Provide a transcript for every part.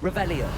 Revelio.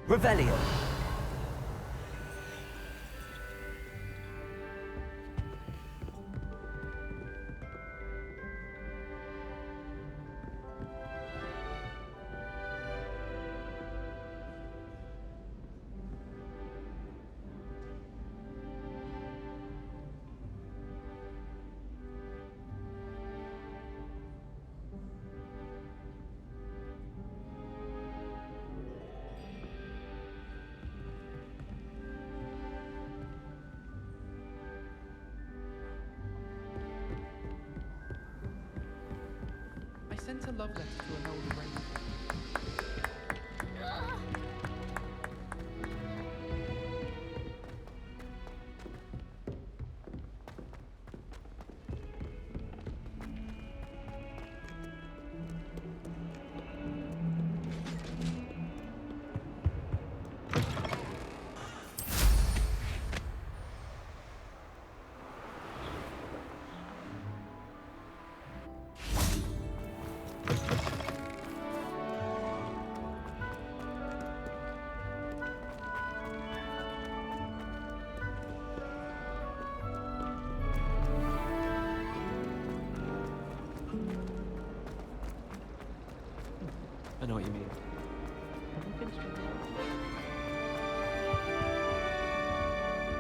Revelio. Sent a love letter to an older friend. I know what you mean.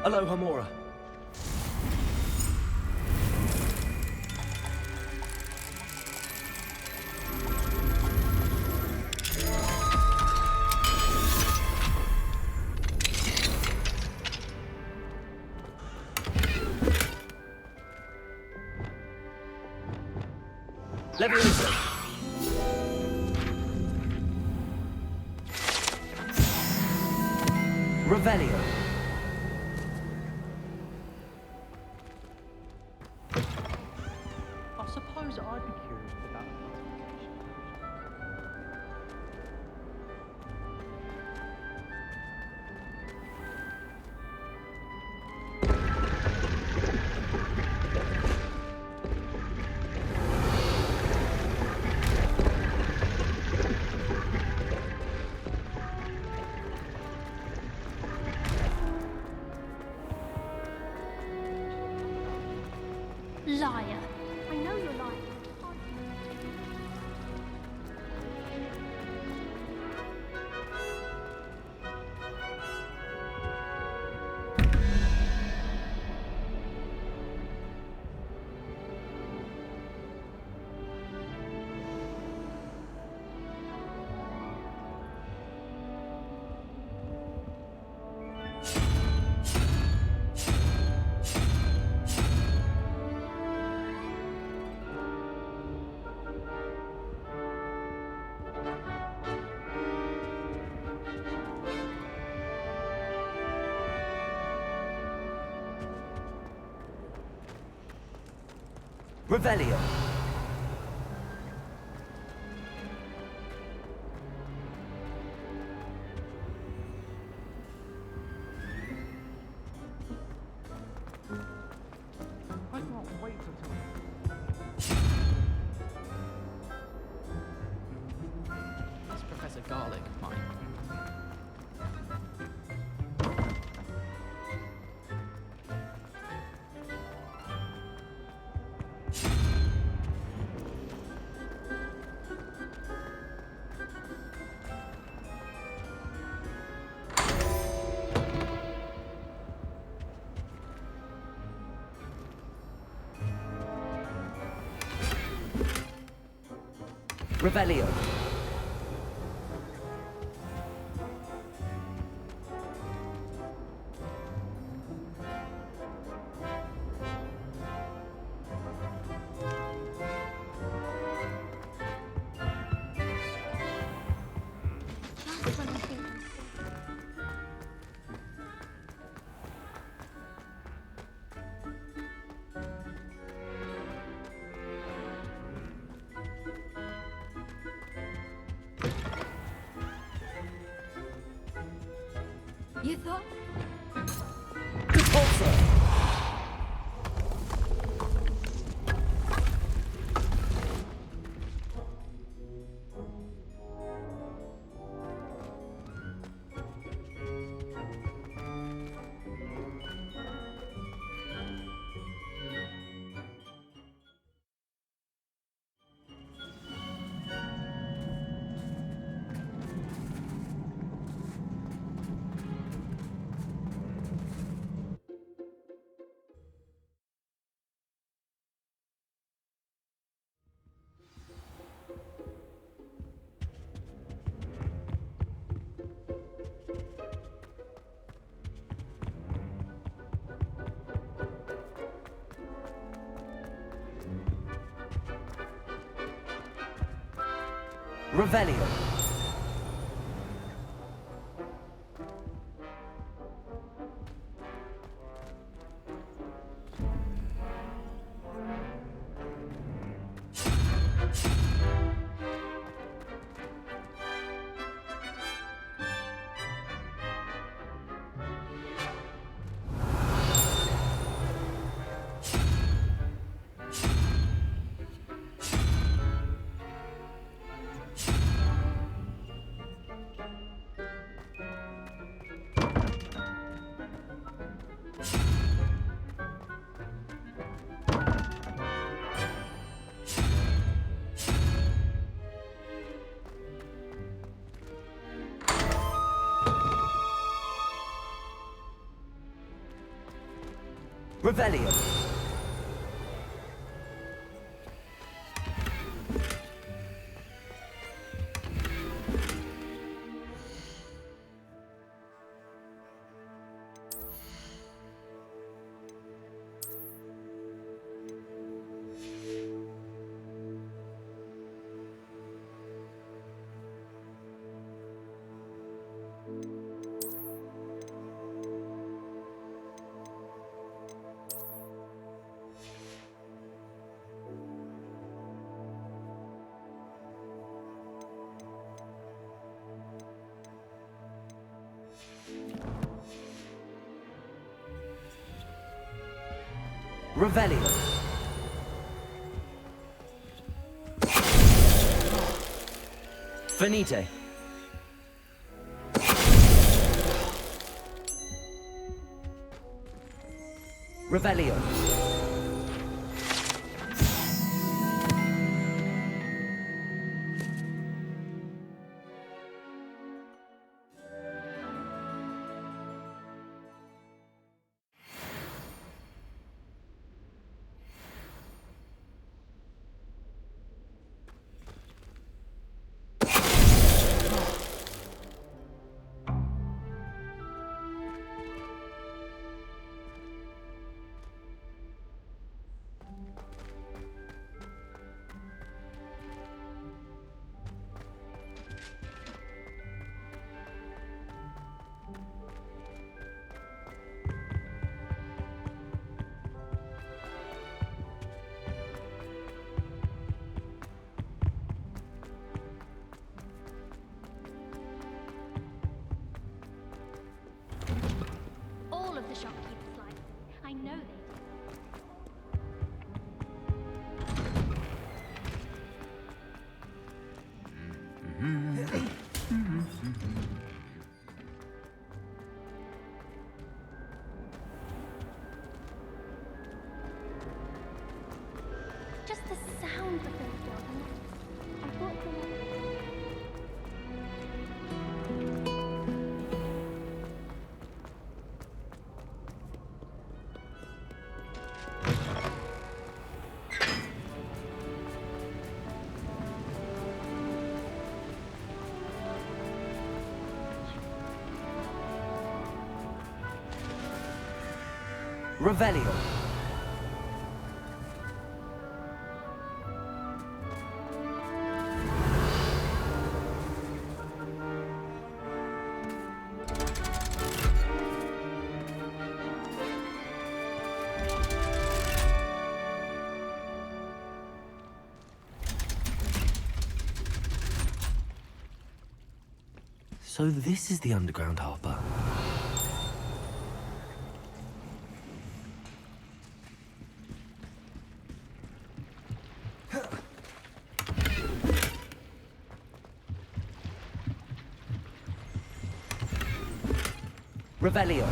Aloha Mora. Leviosa. Revelio. I suppose I'd be curious about the classification. Liar. I know you're lying. Revelio. I can't wait until. That's Professor Garlic, mine. Revelio. That's when I think. You thought? Repulsor. Revelio. Revelio. Revelio. Finite. Revelio. Just the sound of those dogs. I thought they were... Revelio. So this is the underground harbor. Revelio.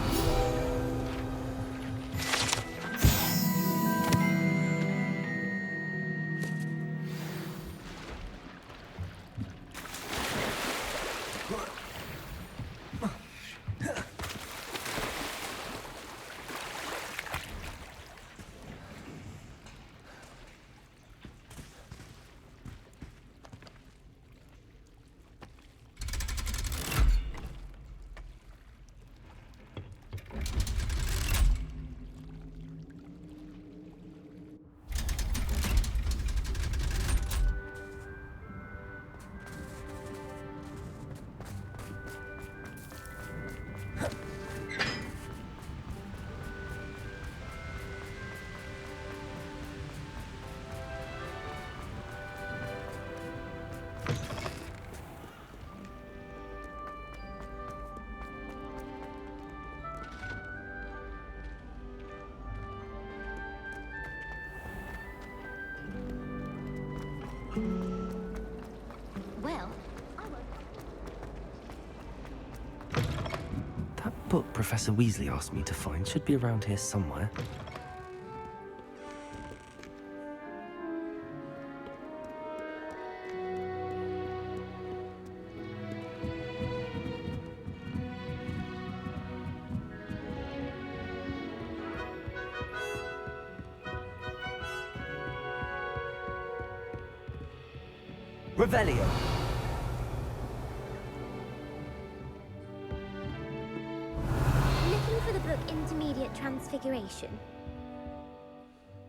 Well, I won't... That book Professor Weasley asked me to find should be around here somewhere. Revelio. Looking for the book Intermediate Transfiguration.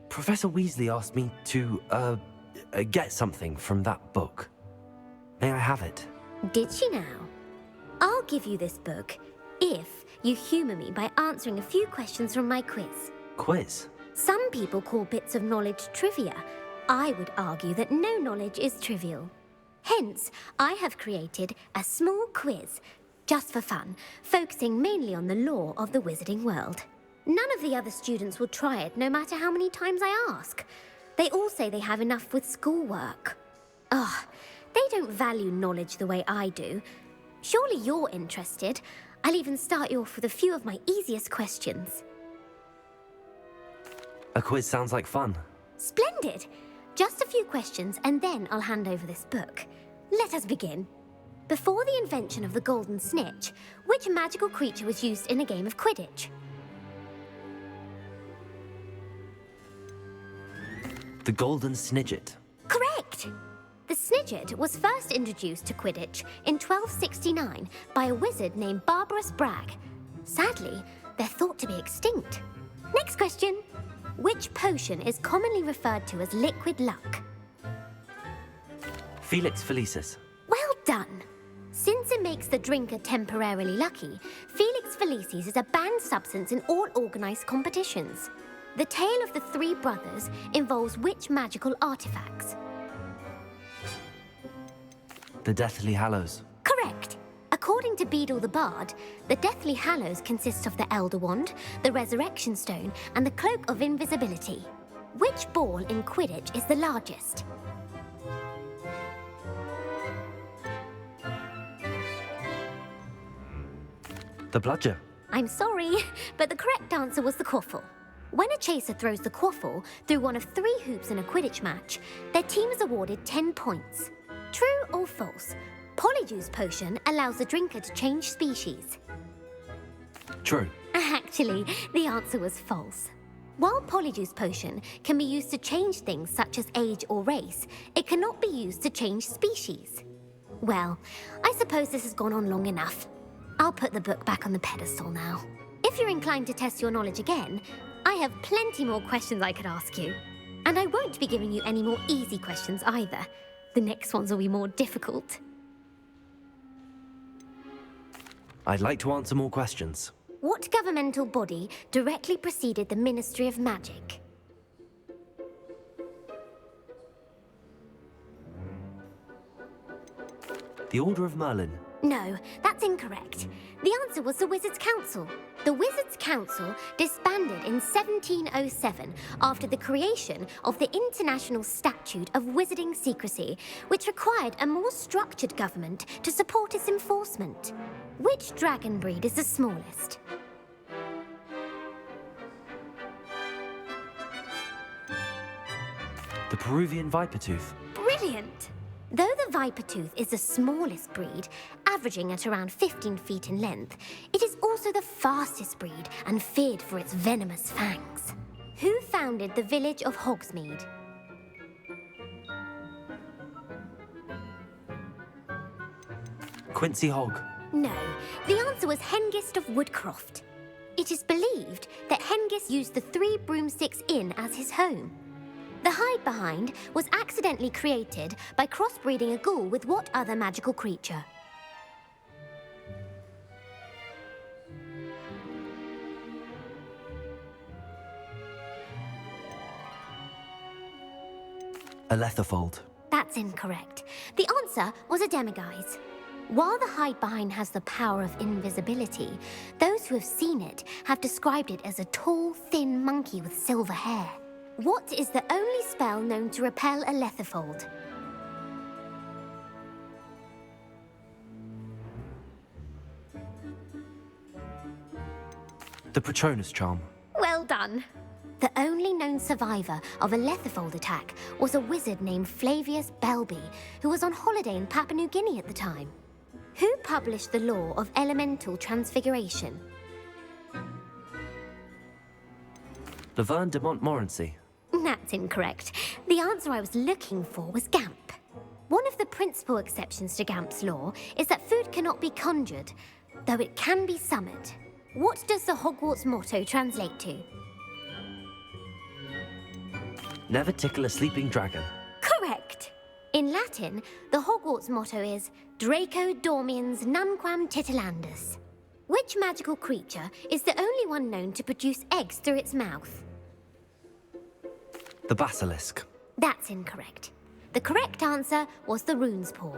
Professor Weasley asked me to, get something from that book. May I have it? Did she now? I'll give you this book if you humour me by answering a few questions from my quiz. Quiz? Some people call bits of knowledge trivia. I would argue that no knowledge is trivial. Hence, I have created a small quiz, just for fun, focusing mainly on the lore of the wizarding world. None of the other students will try it, no matter how many times I ask. They all say they have enough with schoolwork. Ugh, they don't value knowledge the way I do. Surely you're interested. I'll even start you off with a few of my easiest questions. A quiz sounds like fun. Splendid! Just a few questions, and then I'll hand over this book. Let us begin. Before the invention of the golden snitch, which magical creature was used in a game of Quidditch? The Golden Snidget. Correct! The Snidget was first introduced to Quidditch in 1269 by a wizard named Barbarous Bragg. Sadly, they're thought to be extinct. Next question. Which potion is commonly referred to as liquid luck? Felix Felicis. Well done! Since it makes the drinker temporarily lucky, Felix Felicis is a banned substance in all organised competitions. The tale of the three brothers involves which magical artifacts? The Deathly Hallows. Correct! According to Beedle the Bard, the Deathly Hallows consists of the Elder Wand, the Resurrection Stone, and the Cloak of Invisibility. Which ball in Quidditch is the largest? The bludger. I'm sorry, but the correct answer was the quaffle. When a chaser throws the quaffle through one of 3 hoops in a Quidditch match, their team is awarded 10 points. True or false? Polyjuice Potion allows the drinker to change species. True. Actually, the answer was false. While Polyjuice Potion can be used to change things such as age or race, it cannot be used to change species. Well, I suppose this has gone on long enough. I'll put the book back on the pedestal now. If you're inclined to test your knowledge again, I have plenty more questions I could ask you. And I won't be giving you any more easy questions either. The next ones will be more difficult. I'd like to answer more questions. What governmental body directly preceded the Ministry of Magic? The Order of Merlin. No, that's incorrect. The answer was the Wizards' Council. The Wizards' Council disbanded in 1707 after the creation of the International Statute of Wizarding Secrecy, which required a more structured government to support its enforcement. Which dragon breed is the smallest? The Peruvian Vipertooth. Brilliant! Though the Vipertooth is the smallest breed, averaging at around 15 feet in length, it is also the fastest breed and feared for its venomous fangs. Who founded the village of Hogsmeade? Quincy Hogg. No, the answer was Hengist of Woodcroft. It is believed that Hengist used the 3 broomsticks inn as his home. The hide-behind was accidentally created by crossbreeding a ghoul with what other magical creature? A Letherfold. That's incorrect. The answer was a demiguise. While the hide-behind has the power of invisibility, those who have seen it have described it as a tall, thin monkey with silver hair. What is the only spell known to repel a Letherfold? The Patronus Charm. Well done. The only known survivor of a Letherfold attack was a wizard named Flavius Belby, who was on holiday in Papua New Guinea at the time. Who published the law of elemental transfiguration? Laverne de Montmorency. That's incorrect. The answer I was looking for was Gamp. One of the principal exceptions to Gamp's law is that food cannot be conjured, though it can be summoned. What does the Hogwarts motto translate to? Never tickle a sleeping dragon. Correct. In Latin, the Hogwarts motto is Draco dormiens nunquam titilandus. Which magical creature is the only one known to produce eggs through its mouth? The Basilisk. That's incorrect. The correct answer was the rune's paw.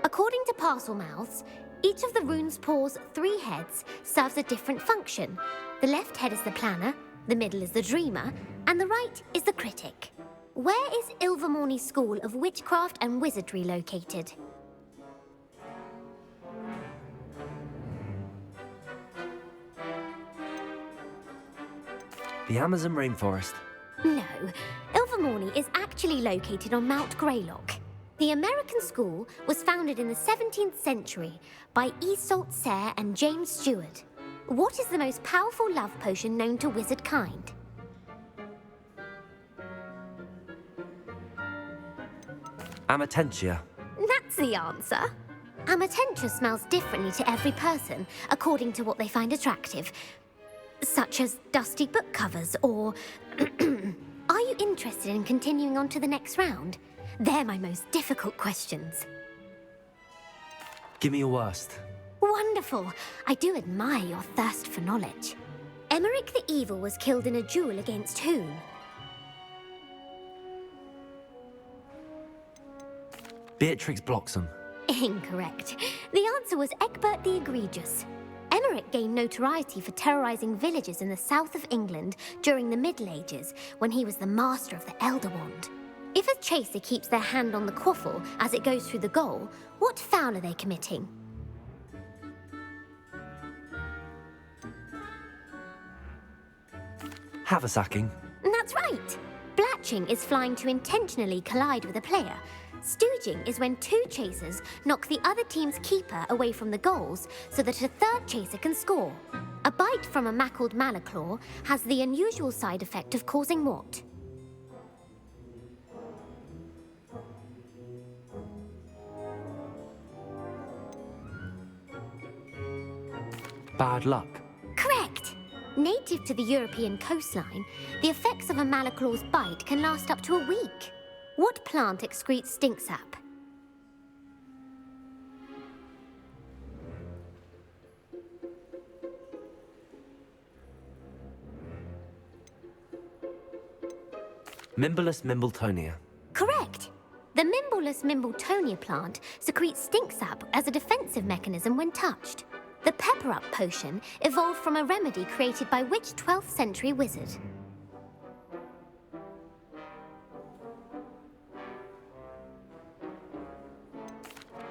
According to Parselmouths, each of the rune's paw's 3 heads serves a different function. The left head is the planner, the middle is the dreamer, and the right is the critic. Where is Ilvermorny School of Witchcraft and Wizardry located? The Amazon rainforest. No, Ilvermorny is actually located on Mount Greylock. The American school was founded in the 17th century by Iseult Sayre and James Stewart. What is the most powerful love potion known to wizard kind? Amatentia. That's the answer. Amatentia smells differently to every person, according to what they find attractive, such as dusty book covers or... Are you interested in continuing on to the next round? They're my most difficult questions. Give me your worst. Wonderful. I do admire your thirst for knowledge. Emmerich the Evil was killed in a duel against whom? Beatrix Bloxham. Incorrect. The answer was Egbert the Egregious. Emmerich gained notoriety for terrorizing villages in the south of England during the Middle Ages, when he was the master of the Elder Wand. If a chaser keeps their hand on the quaffle as it goes through the goal, what foul are they committing? Haversacking. That's right. Blatching is flying to intentionally collide with a player. Stooging is when two chasers knock the other team's keeper away from the goals so that a third chaser can score. A bite from a mackled malaclaw has the unusual side effect of causing what? Bad luck. Correct! Native to the European coastline, the effects of a malaclaw's bite can last up to a week. What plant excretes stink sap? Mimblus mimbletonia. Correct! The Mimblus mimbletonia plant secretes stink sap as a defensive mechanism when touched. The pepper-up potion evolved from a remedy created by which 12th century wizard?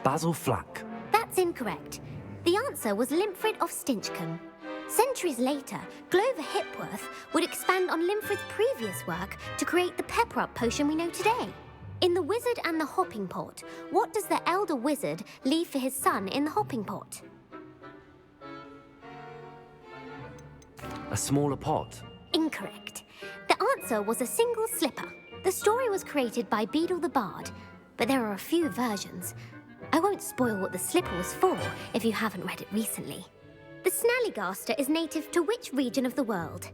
Basil flack. That's incorrect. The answer was Limfrid of Stinchcombe. Centuries later, Glover Hipworth would expand on Limfrid's previous work to create the pepper-up potion we know today. In The Wizard and the Hopping Pot, what does the elder wizard leave for his son in the hopping pot? A smaller pot. Incorrect. The answer was a single slipper. The story was created by Beadle the Bard, but there are a few versions. I won't spoil what the slipper was for if you haven't read it recently. The Snallygaster is native to which region of the world?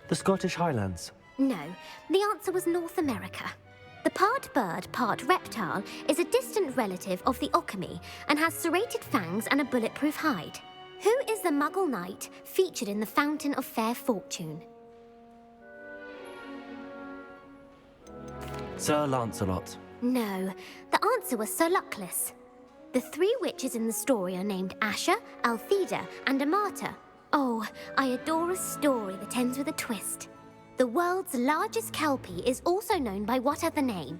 The Scottish Highlands. No, the answer was North America. The part bird, part reptile is a distant relative of the Occamy and has serrated fangs and a bulletproof hide. Who is the Muggle knight featured in the Fountain of Fair Fortune? Sir Lancelot. No, the answer was Sir Luckless. The three witches in the story are named Asher, Altheda, and Amata. Oh, I adore a story that ends with a twist. The world's largest kelpie is also known by what other name?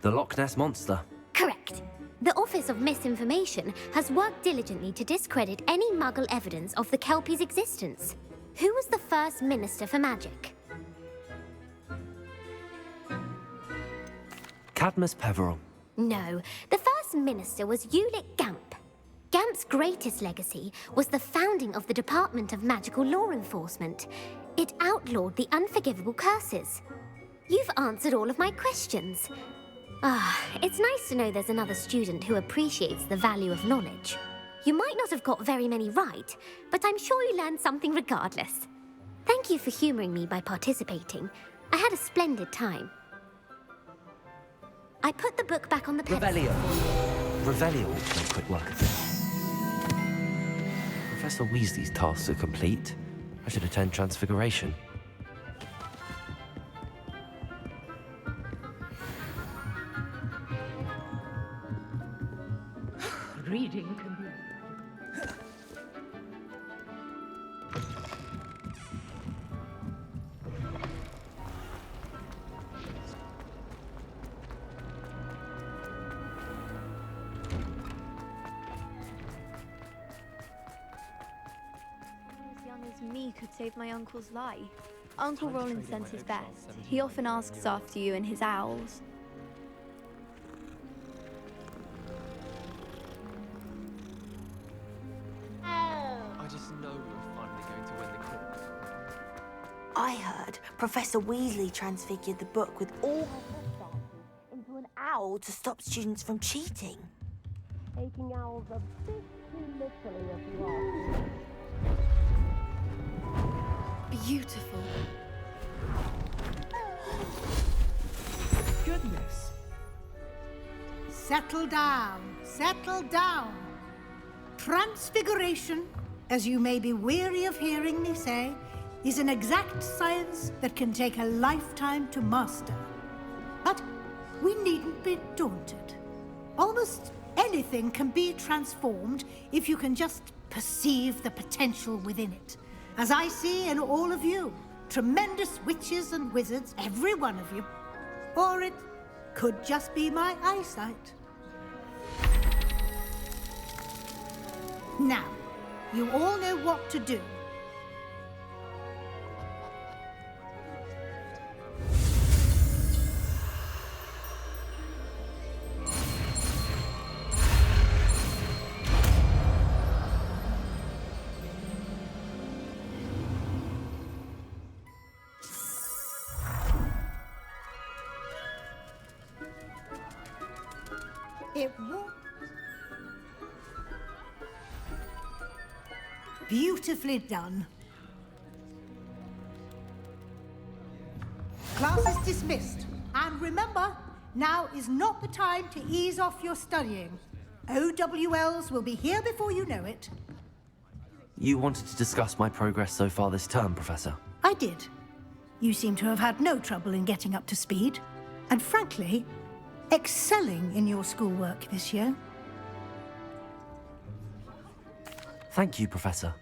The Loch Ness Monster. Correct. The Office of Misinformation has worked diligently to discredit any Muggle evidence of the kelpie's existence. Who was the first Minister for Magic? Cadmus Peveril. No, the first minister was Ulick Gamp. Gamp's greatest legacy was the founding of the Department of Magical Law Enforcement. It outlawed the unforgivable curses. You've answered all of my questions. It's nice to know there's another student who appreciates the value of knowledge. You might not have got very many right, but I'm sure you learned something regardless. Thank you for humouring me by participating. I had a splendid time. I put the book back on the pedestal. Revelio. Revelio will make quick work of this. Professor Weasley's tasks are complete. I should attend Transfiguration. Reading can be... As young as me could save my uncle's life. Uncle Roland sends his best. He often asks after you and his owls. I just know we're finally going to win the quiz. I heard Professor Weasley transfigured the book with all her test into an owl to stop students from cheating. Taking owls a bit too literally, if you are. Beautiful. Goodness. Settle down, settle down. Transfiguration, as you may be weary of hearing me say, is an exact science that can take a lifetime to master. But we needn't be daunted. Almost anything can be transformed if you can just perceive the potential within it. As I see in all of you, tremendous witches and wizards, every one of you. Or it could just be my eyesight. Now, you all know what to do. It won't. Beautifully done. Class is dismissed. And remember, now is not the time to ease off your studying. OWLs will be here before you know it. You wanted to discuss my progress so far this term, Professor? I did. You seem to have had no trouble in getting up to speed. And frankly, excelling in your schoolwork this year. Thank you, Professor.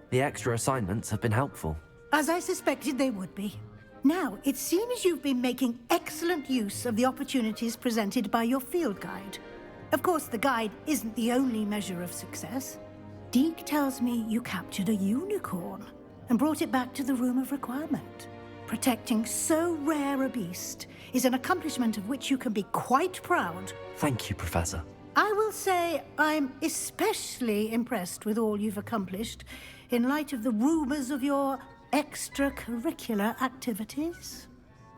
The extra assignments have been helpful. As I suspected they would be. Now, it seems you've been making excellent use of the opportunities presented by your field guide. Of course, the guide isn't the only measure of success. Deke tells me you captured a unicorn and brought it back to the Room of Requirement. Protecting so rare a beast is an accomplishment of which you can be quite proud. Thank you, Professor. I will say I'm especially impressed with all you've accomplished in light of the rumors of your extracurricular activities.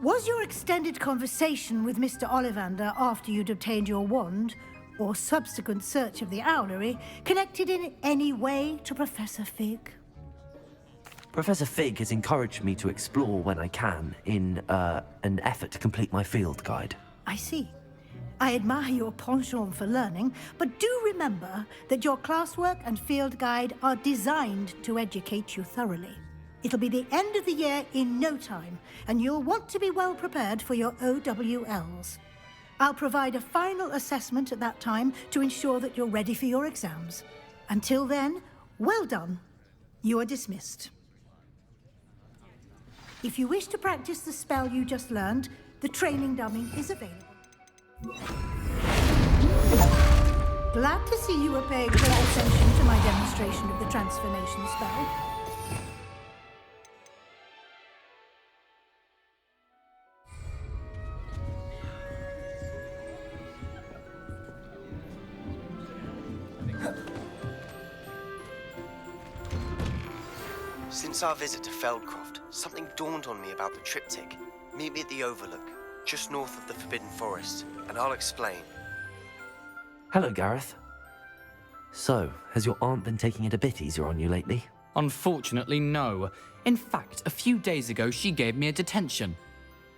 Was your extended conversation with Mr. Ollivander after you'd obtained your wand, or subsequent search of the owlery, connected in any way to Professor Fig? Professor Fig has encouraged me to explore when I can in an effort to complete my field guide. I see. I admire your penchant for learning, but do remember that your classwork and field guide are designed to educate you thoroughly. It'll be the end of the year in no time, and you'll want to be well prepared for your OWLs. I'll provide a final assessment at that time to ensure that you're ready for your exams. Until then, well done. You are dismissed. If you wish to practice the spell you just learned, the training dummy is available. Glad to see you are paying close attention to my demonstration of the transformation spell. Since our visit to Feldcroft, something dawned on me about the triptych. Meet me at the Overlook, just north of the Forbidden Forest, and I'll explain. Hello, Gareth. So, has your aunt been taking it a bit easier on you lately? Unfortunately, no. In fact, a few days ago, she gave me a detention.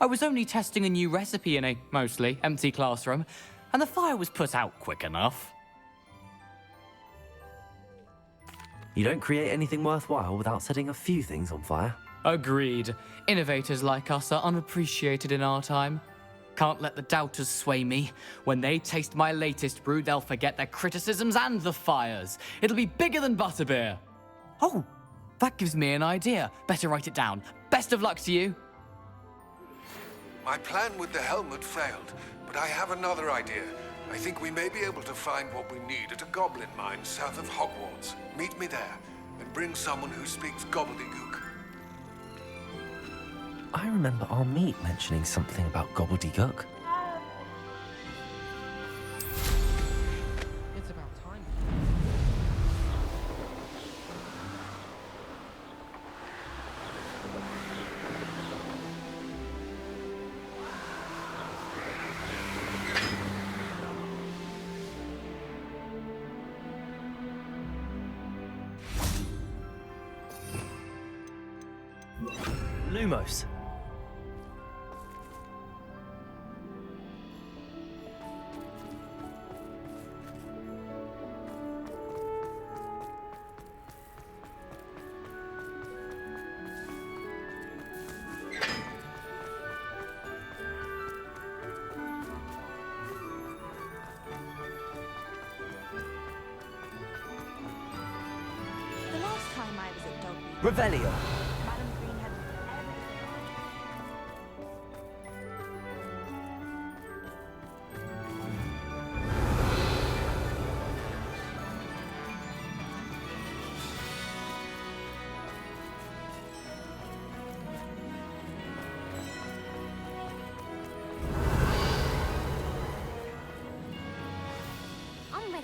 I was only testing a new recipe in a mostly empty classroom, and the fire was put out quick enough. You don't create anything worthwhile without setting a few things on fire. Agreed. Innovators like us are unappreciated in our time. Can't let the doubters sway me. When they taste my latest brew, they'll forget their criticisms and the fires. It'll be bigger than butterbeer. Oh, that gives me an idea. Better write it down. Best of luck to you. My plan with the helmet failed, but I have another idea. I think we may be able to find what we need at a goblin mine south of Hogwarts. Meet me there, and bring someone who speaks gobbledygook. I remember our meet mentioning something about gobbledygook. It's about time. Lumos. The last time I was at Dogmeat, Revelio. Madam Green had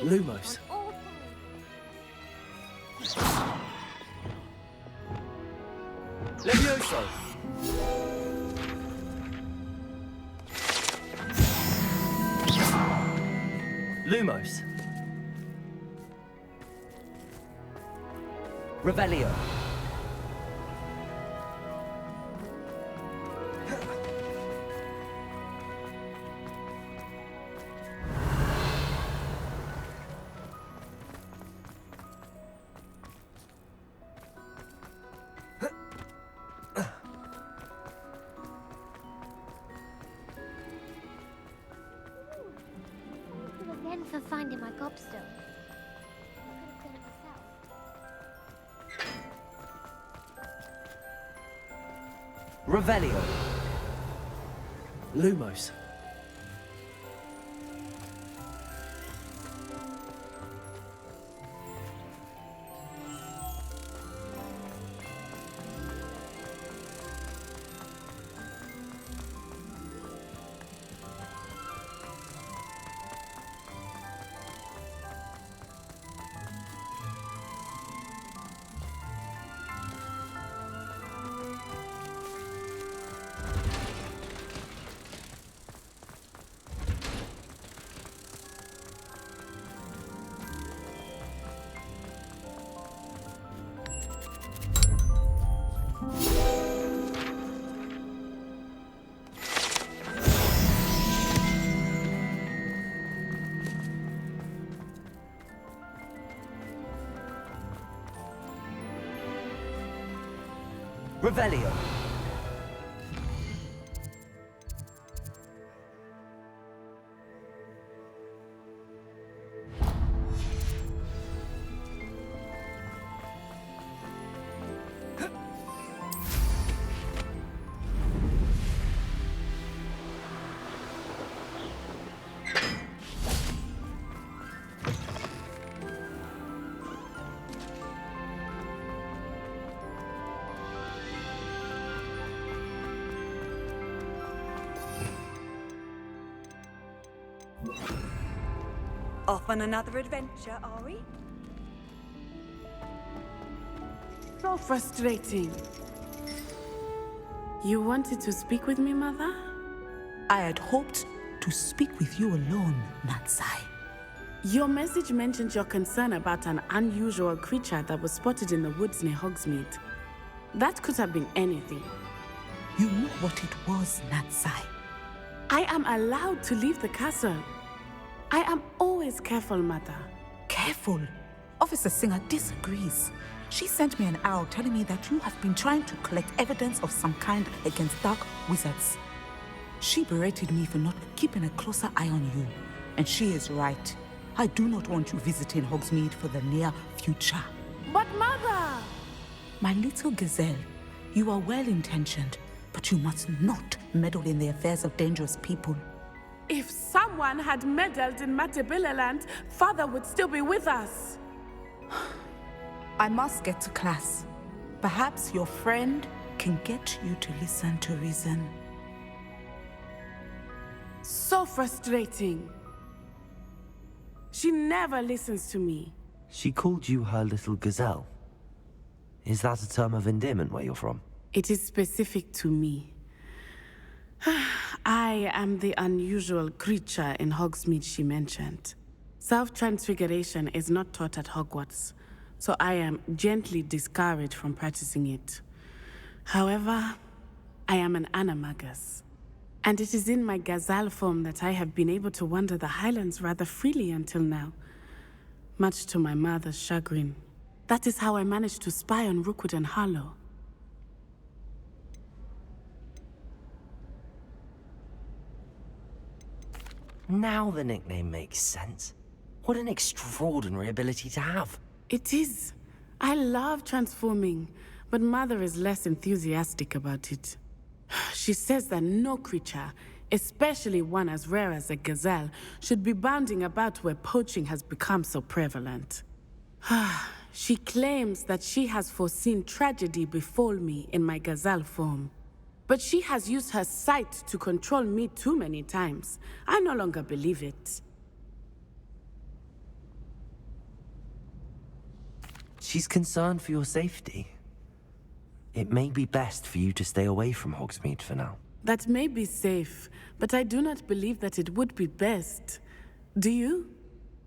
Lumos. on all Levioso. Lumos. Revelio. Thank you again for finding my gobstone. I could have done it myself. Revelio. Lumos. Revelio. Off on another adventure, are we? So frustrating. You wanted to speak with me, Mother? I had hoped to speak with you alone, Natsai. Your message mentioned your concern about an unusual creature that was spotted in the woods near Hogsmeade. That could have been anything. You know what it was, Natsai. I am allowed to leave the castle. I am always careful, Mother. Careful. Officer Singer disagrees. She sent me an owl telling me that you have been trying to collect evidence of some kind against dark wizards. She berated me for not keeping a closer eye on you. And she is right. I do not want you visiting Hogsmeade for the near future. But Mother! My little gazelle, you are well-intentioned, but you must not meddle in the affairs of dangerous people. If someone had meddled in Matabeleland, Father would still be with us. I must get to class. Perhaps your friend can get you to listen to reason. So frustrating. She never listens to me. She called you her little gazelle. Is that a term of endearment where you're from? It is specific to me. I am the unusual creature in Hogsmeade she mentioned. Self-transfiguration is not taught at Hogwarts, so I am gently discouraged from practicing it. However, I am an animagus, and it is in my gazelle form that I have been able to wander the Highlands rather freely until now, much to my mother's chagrin. That is how I managed to spy on Rookwood and Harlow. Now the nickname makes sense. What an extraordinary ability to have. It is. I love transforming, but Mother is less enthusiastic about it. She says that no creature, especially one as rare as a gazelle, should be bounding about where poaching has become so prevalent. She claims that she has foreseen tragedy befall me in my gazelle form. But she has used her sight to control me too many times. I no longer believe it. She's concerned for your safety. It may be best for you to stay away from Hogsmeade for now. That may be safe, but I do not believe that it would be best. Do you?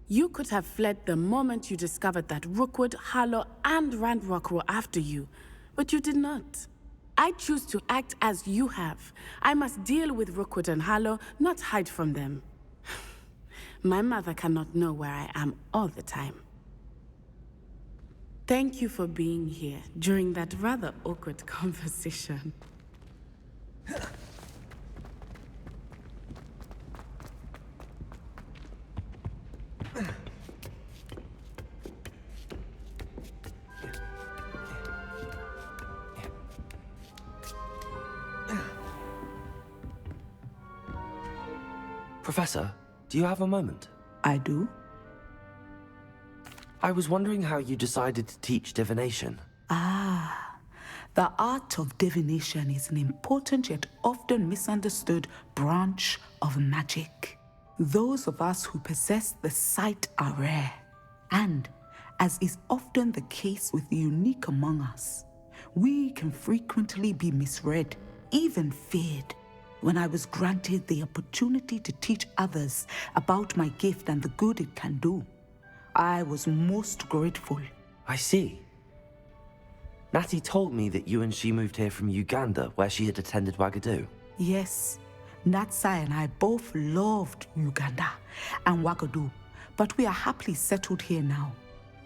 You could have fled the moment you discovered that Rookwood, Harlow, and Ranrock were after you, but you did not. I choose to act as you have. I must deal with Rookwood and Harlow, not hide from them. My mother cannot know where I am all the time. Thank you for being here during that rather awkward conversation. Professor, do you have a moment? I do. I was wondering how you decided to teach divination. The art of divination is an important yet often misunderstood branch of magic. Those of us who possess the sight are rare, and, as is often the case with the unique among us, we can frequently be misread, even feared. When I was granted the opportunity to teach others about my gift and the good it can do, I was most grateful. I see. Natty told me that you and she moved here from Uganda, where she had attended Wagadu. Yes, Natsai and I both loved Uganda and Wagadu, but we are happily settled here now.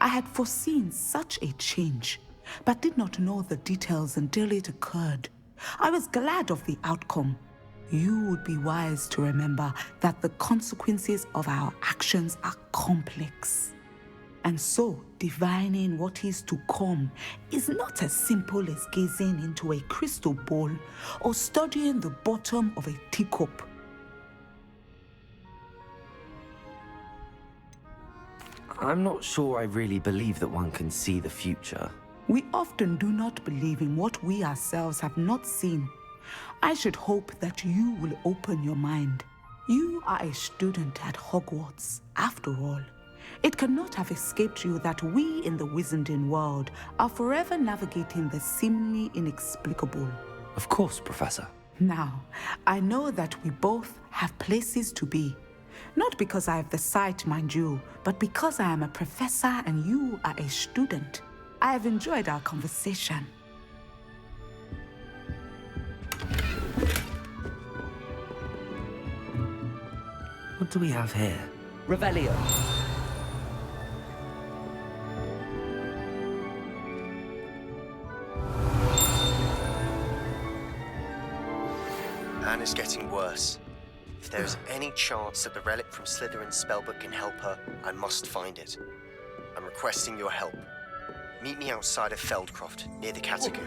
I had foreseen such a change, but did not know the details until it occurred. I was glad of the outcome. You would be wise to remember that the consequences of our actions are complex. And so, divining what is to come is not as simple as gazing into a crystal ball or studying the bottom of a teacup. I'm not sure I really believe that one can see the future. We often do not believe in what we ourselves have not seen. I should hope that you will open your mind. You are a student at Hogwarts, after all. It cannot have escaped you that we in the Wizarding world are forever navigating the seemingly inexplicable. Of course, Professor. Now, I know that we both have places to be. Not because I have the sight, mind you, but because I am a professor and you are a student. I have enjoyed our conversation. What do we have here? Revelio. Anna's getting worse. If there is any chance that the relic from Slytherin's spellbook can help her, I must find it. I'm requesting your help. Meet me outside of Feldcroft, near the Catacomb.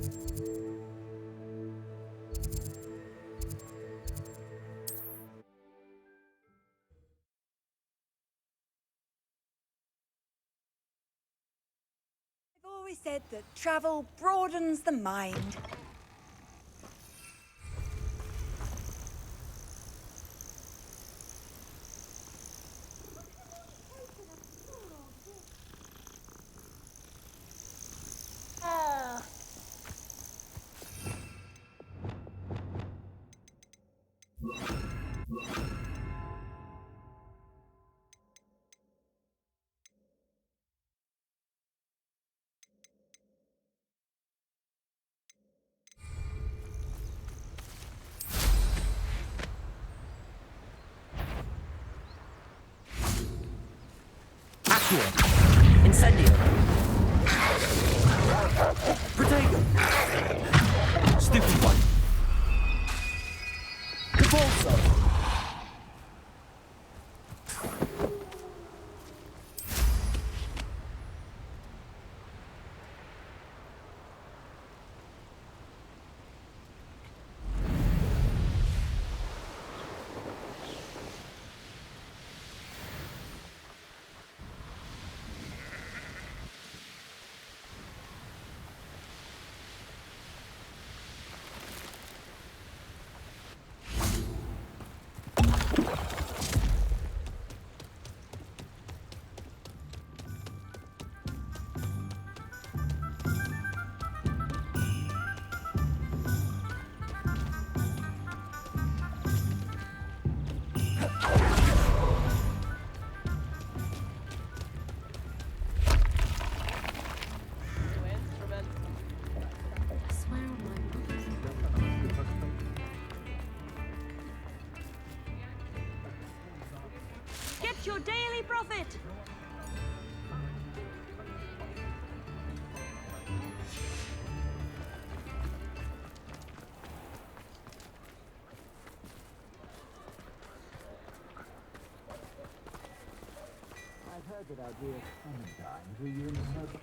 I've always said that travel broadens the mind. Incendio. Protego. Stupid one. Convulso. Get your daily profit!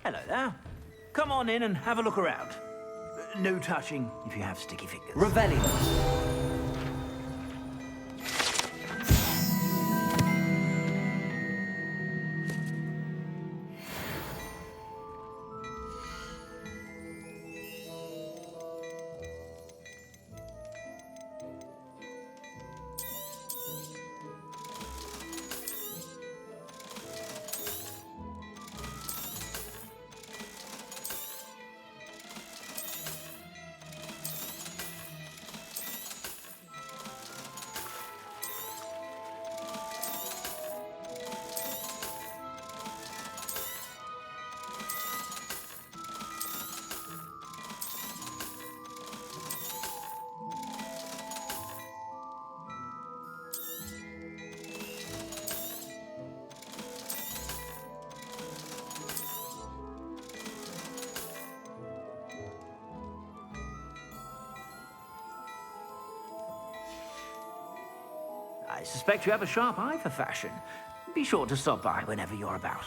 Hello there. Come on in and have a look around. No touching if you have sticky fingers. Revelio. I suspect you have a sharp eye for fashion. Be sure to stop by whenever you're about.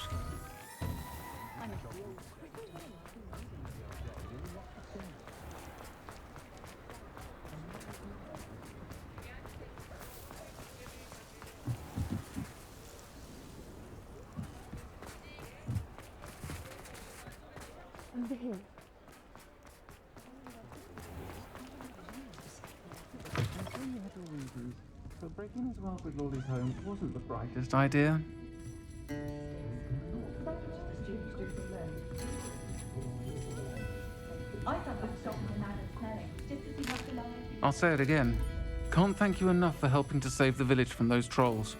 Over here. But breaking into Alfred Lawley's home wasn't the brightest idea. I'll say it again. Can't thank you enough for helping to save the village from those trolls.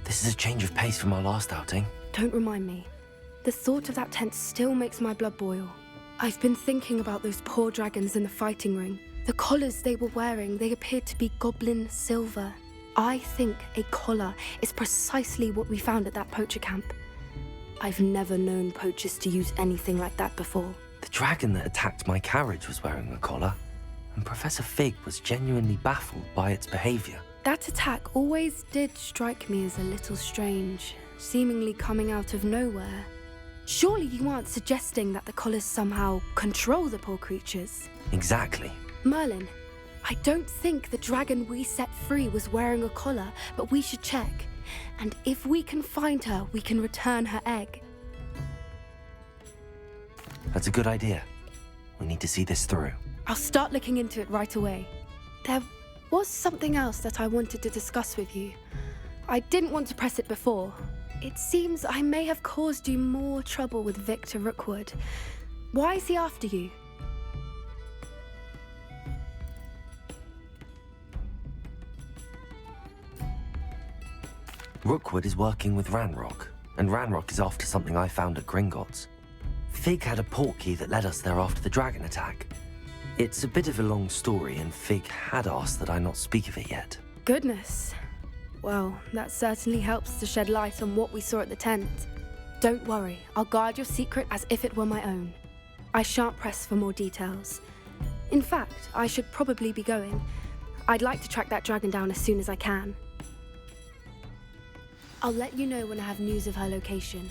This is a change of pace from our last outing. Don't remind me. The thought of that tent still makes my blood boil. I've been thinking about those poor dragons in the fighting ring. The collars they were wearing, they appeared to be goblin silver. I think a collar is precisely what we found at that poacher camp. I've never known poachers to use anything like that before. The dragon that attacked my carriage was wearing a collar, and Professor Fig was genuinely baffled by its behavior. That attack always did strike me as a little strange, seemingly coming out of nowhere. Surely you aren't suggesting that the collars somehow control the poor creatures? Exactly. Merlin, I don't think the dragon we set free was wearing a collar, but we should check. And if we can find her, we can return her egg. That's a good idea. We need to see this through. I'll start looking into it right away. There was something else that I wanted to discuss with you. I didn't want to press it before. It seems I may have caused you more trouble with Victor Rookwood. Why is he after you? Rookwood is working with Ranrock, and Ranrock is after something I found at Gringotts. Fig had a portkey that led us there after the dragon attack. It's a bit of a long story, and Fig had asked that I not speak of it yet. Goodness. Well, that certainly helps to shed light on what we saw at the tent. Don't worry, I'll guard your secret as if it were my own. I shan't press for more details. In fact, I should probably be going. I'd like to track that dragon down as soon as I can. I'll let you know when I have news of her location.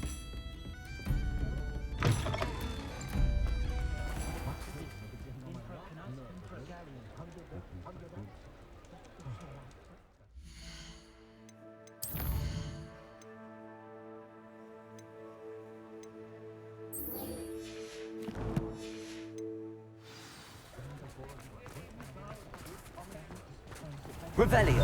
Revelio.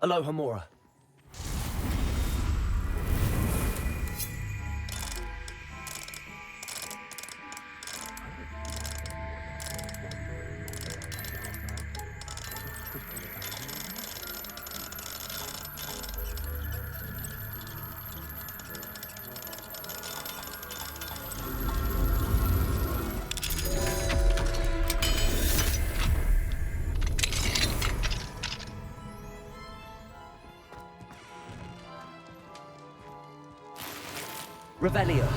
Aloha Mora. Revelio.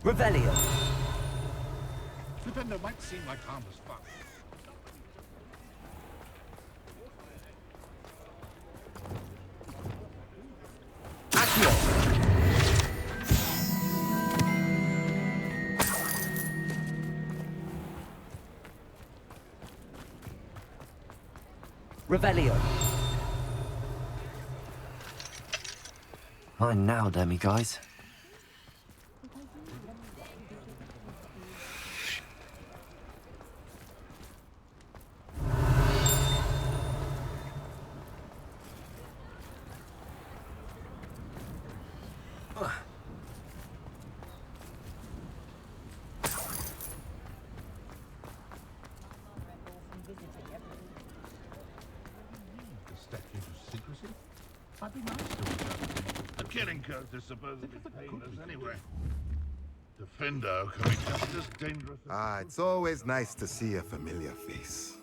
Revelio. Flipendo might seem like harmless fun. Accio. Revelio. Mine now, Demi guys. I'd be nice to return. The killing curse is supposed to be painless anyway. Defendo can be just as dangerous as... Ah, it's always nice to see a familiar face.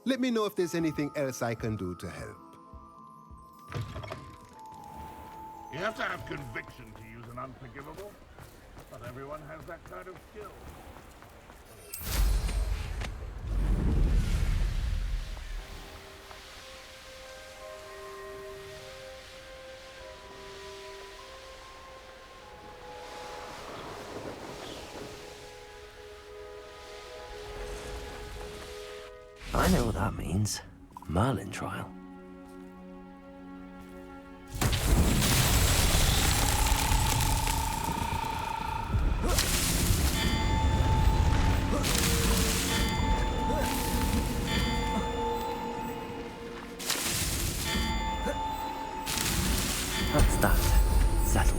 Let me know if there's anything else I can do to help. You have to have conviction to use an unforgivable. Not everyone has that kind of skill. I know what that means. Merlin trial. That's that. Settled.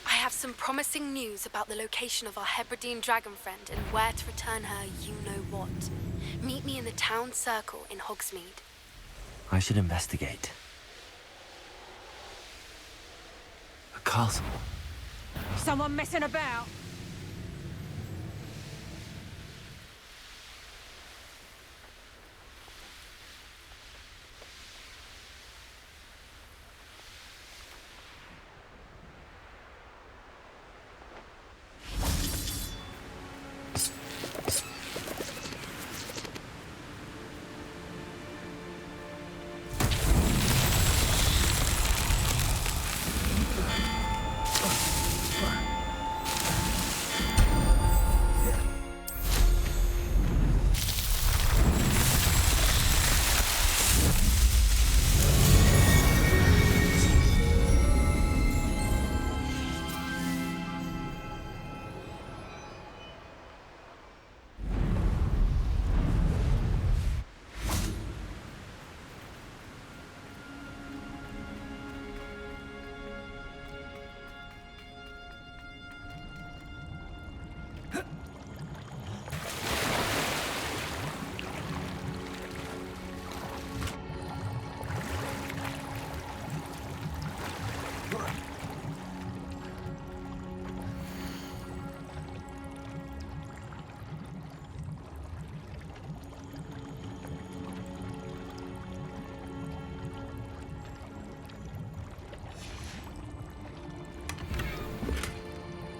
I have some promising news about the location of our Hebridean dragon friend and where to return her you-know-what. Meet me in the town circle in Hogsmeade. I should investigate. A castle. Someone messing about?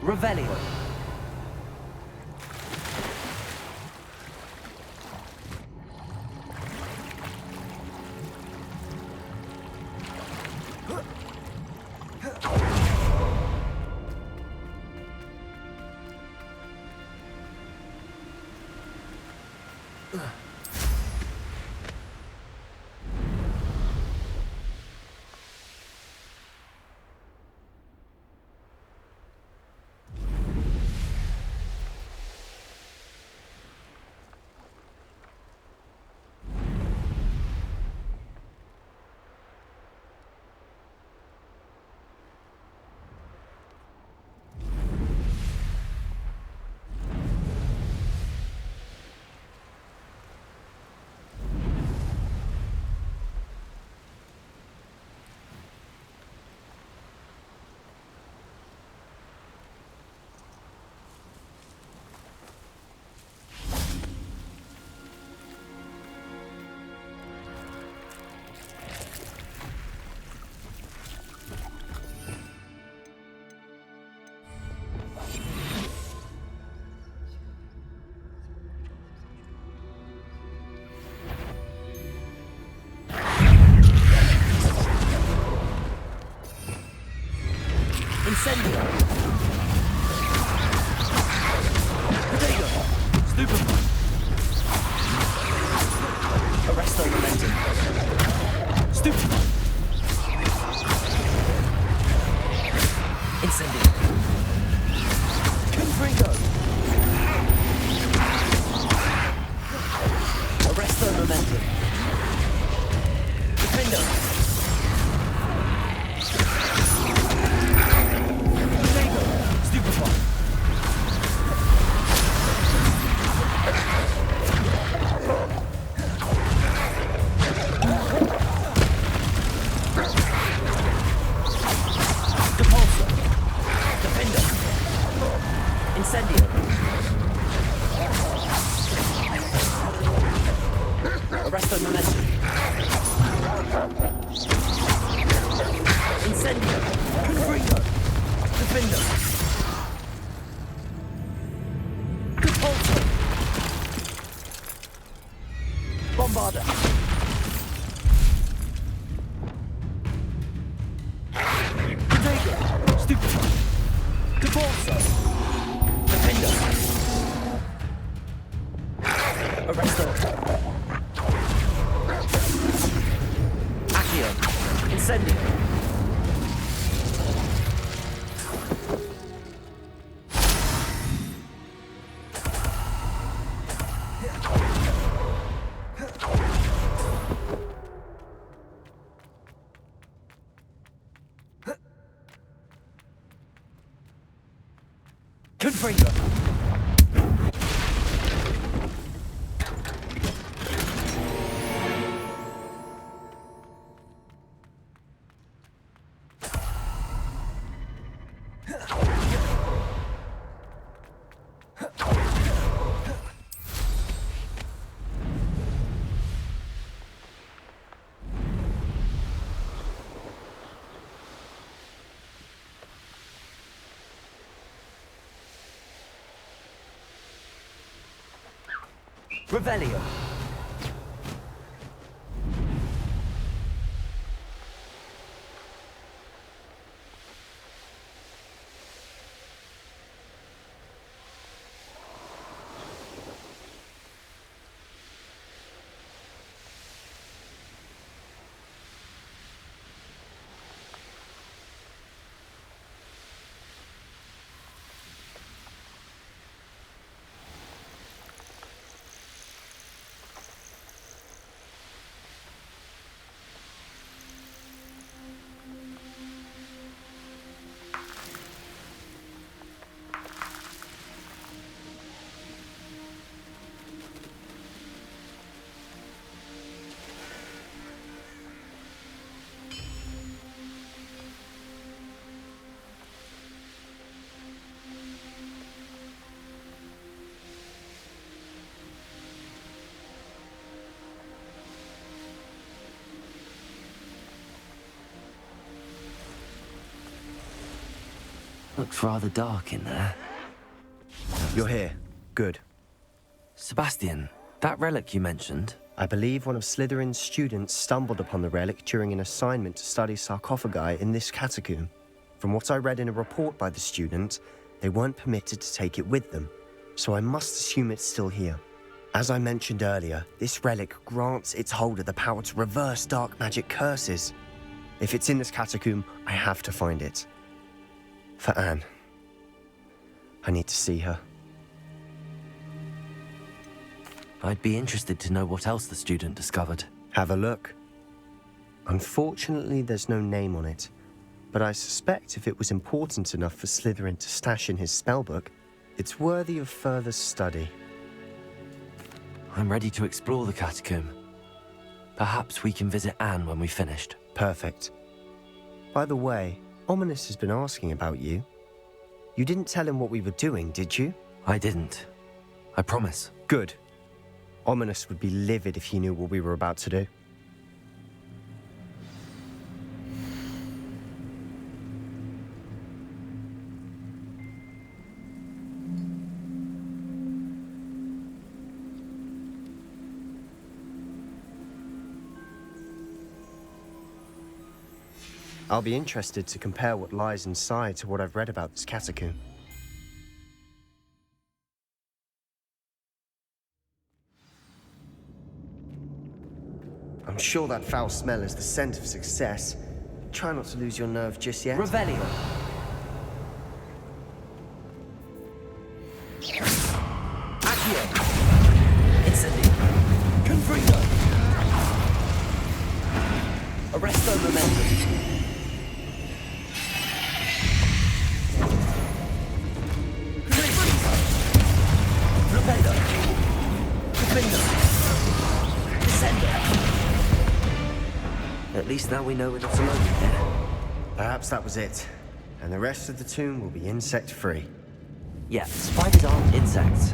Revelio. Arresto momentum. Incendio. Confringo. Defendo. Capulso. Bombarda. Contagion. Stupefy. Capulso. Defendo. Arresto. Incendio. Confringo. Revelio. Looks rather dark in there. You're here. Good. Sebastian, that relic you mentioned? I believe one of Slytherin's students stumbled upon the relic during an assignment to study sarcophagi in this catacomb. From what I read in a report by the student, they weren't permitted to take it with them, so I must assume it's still here. As I mentioned earlier, this relic grants its holder the power to reverse dark magic curses. If it's in this catacomb, I have to find it. For Anne. I need to see her. I'd be interested to know what else the student discovered. Have a look. Unfortunately, there's no name on it, but I suspect if it was important enough for Slytherin to stash in his spellbook, it's worthy of further study. I'm ready to explore the catacomb. Perhaps we can visit Anne when we've finished. Perfect. By the way, Ominous has been asking about you. You didn't tell him what we were doing, did you? I didn't. I promise. Good. Ominous would be livid if he knew what we were about to do. I'll be interested to compare what lies inside to what I've read about this catacomb. I'm sure that foul smell is the scent of success. Try not to lose your nerve just yet. Revelio. Accio. Incendio. Confringo. Arresto momentum. Rependo. Defendo. Descendo. At least now we know we're not alone here. Perhaps that was it, and the rest of the tomb will be insect-free. Yeah, spiders aren't insects.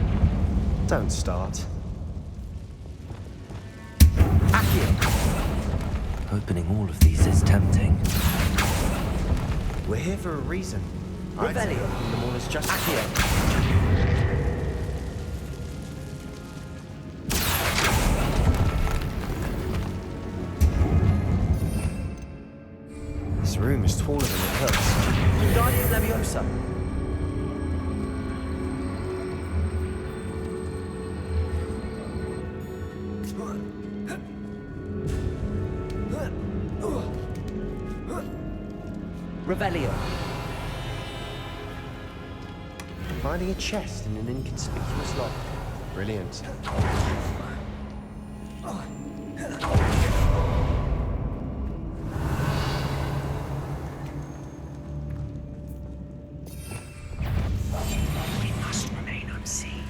Don't start. Accio. Opening all of these is tempting. We're here for a reason. I'd say Revelio. opening them all is just Accio. This room is taller than it looks. Wingardium Leviosa. Revelio. Finding a chest in an inconspicuous lock. Brilliant. We must remain unseen.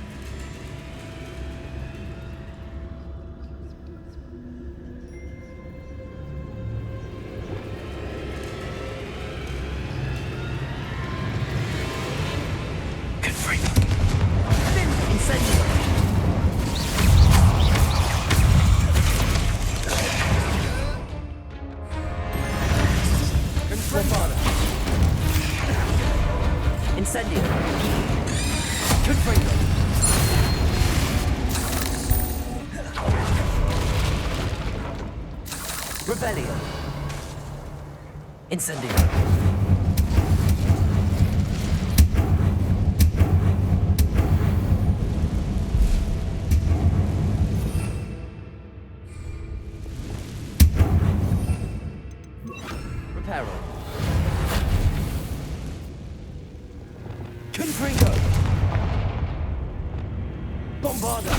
Incendio. Confringo. Rebellion. Incendio. Reparo. Confringo. Bombarda.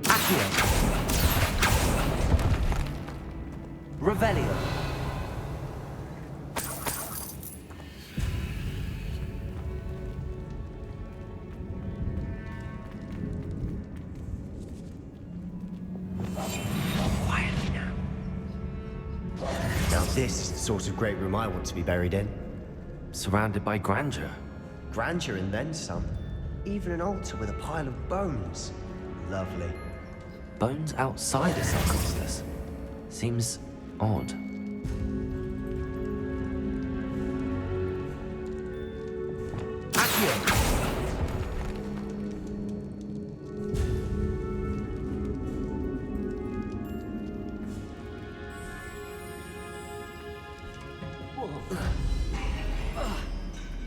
Accio. Revelio. Quietly now. Now this is the sort of great room I want to be buried in. Surrounded by grandeur. Grandeur and then some. Even an altar with a pile of bones. Lovely. Bones outside a sarcophagus. Seems odd. Accio.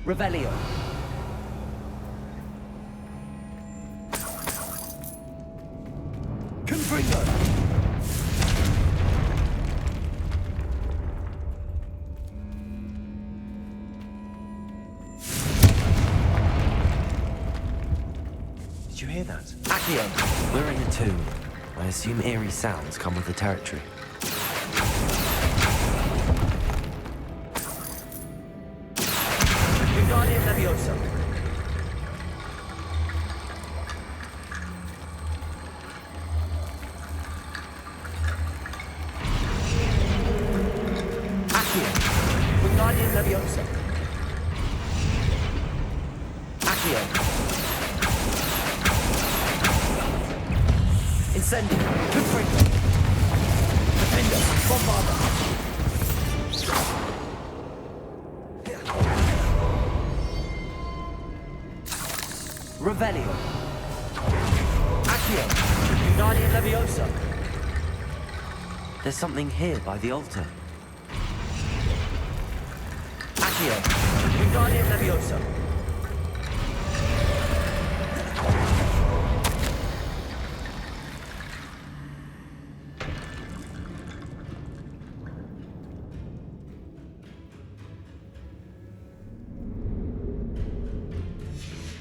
Revelio. Confringo. Did you hear that? Accio. We're in a tomb. I assume eerie sounds come with the territory. Wingardium Leviosa. Accio. Wingardium Leviosa. Accio. Incendio. Confringo. Defender. Bombarda. Revelio. Accio. Wingardium Leviosa. There's something here by the altar. Accio. Wingardium Leviosa.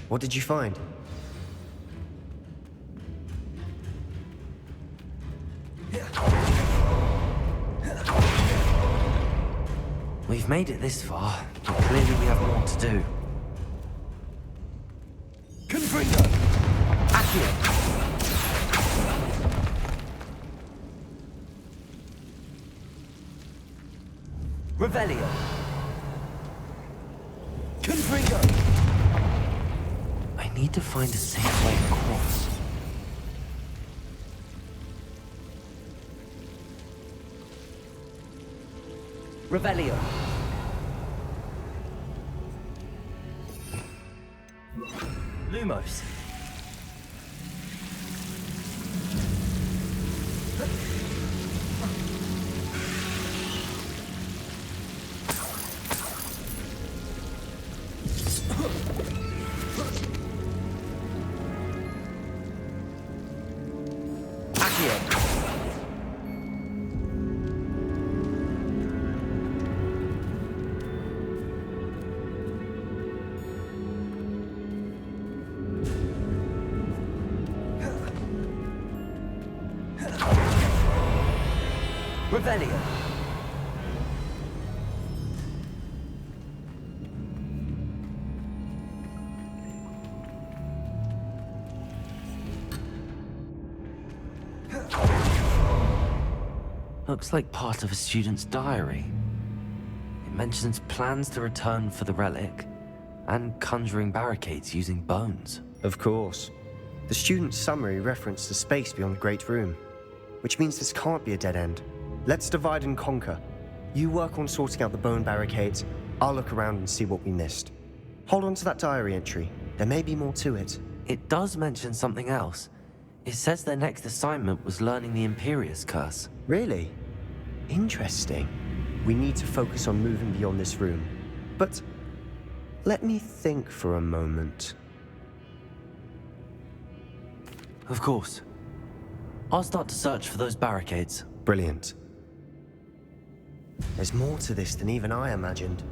What did you find? We've made it this far, but clearly we have more to do. Confringo. Accio. Revelio. Confringo. I need to find a safe way across. Revelio. Lumos. Revelio. Looks like part of a student's diary. It mentions plans to return for the relic and conjuring barricades using bones. Of course. The student's summary referenced the space beyond the Great Room, which means this can't be a dead end. Let's divide and conquer. You work on sorting out the bone barricades, I'll look around and see what we missed. Hold on to that diary entry. There may be more to it. It does mention something else. It says their next assignment was learning the Imperius Curse. Really? Interesting. We need to focus on moving beyond this room. But let me think for a moment. Of course. I'll start to search for those barricades. Brilliant. There's more to this than even I imagined.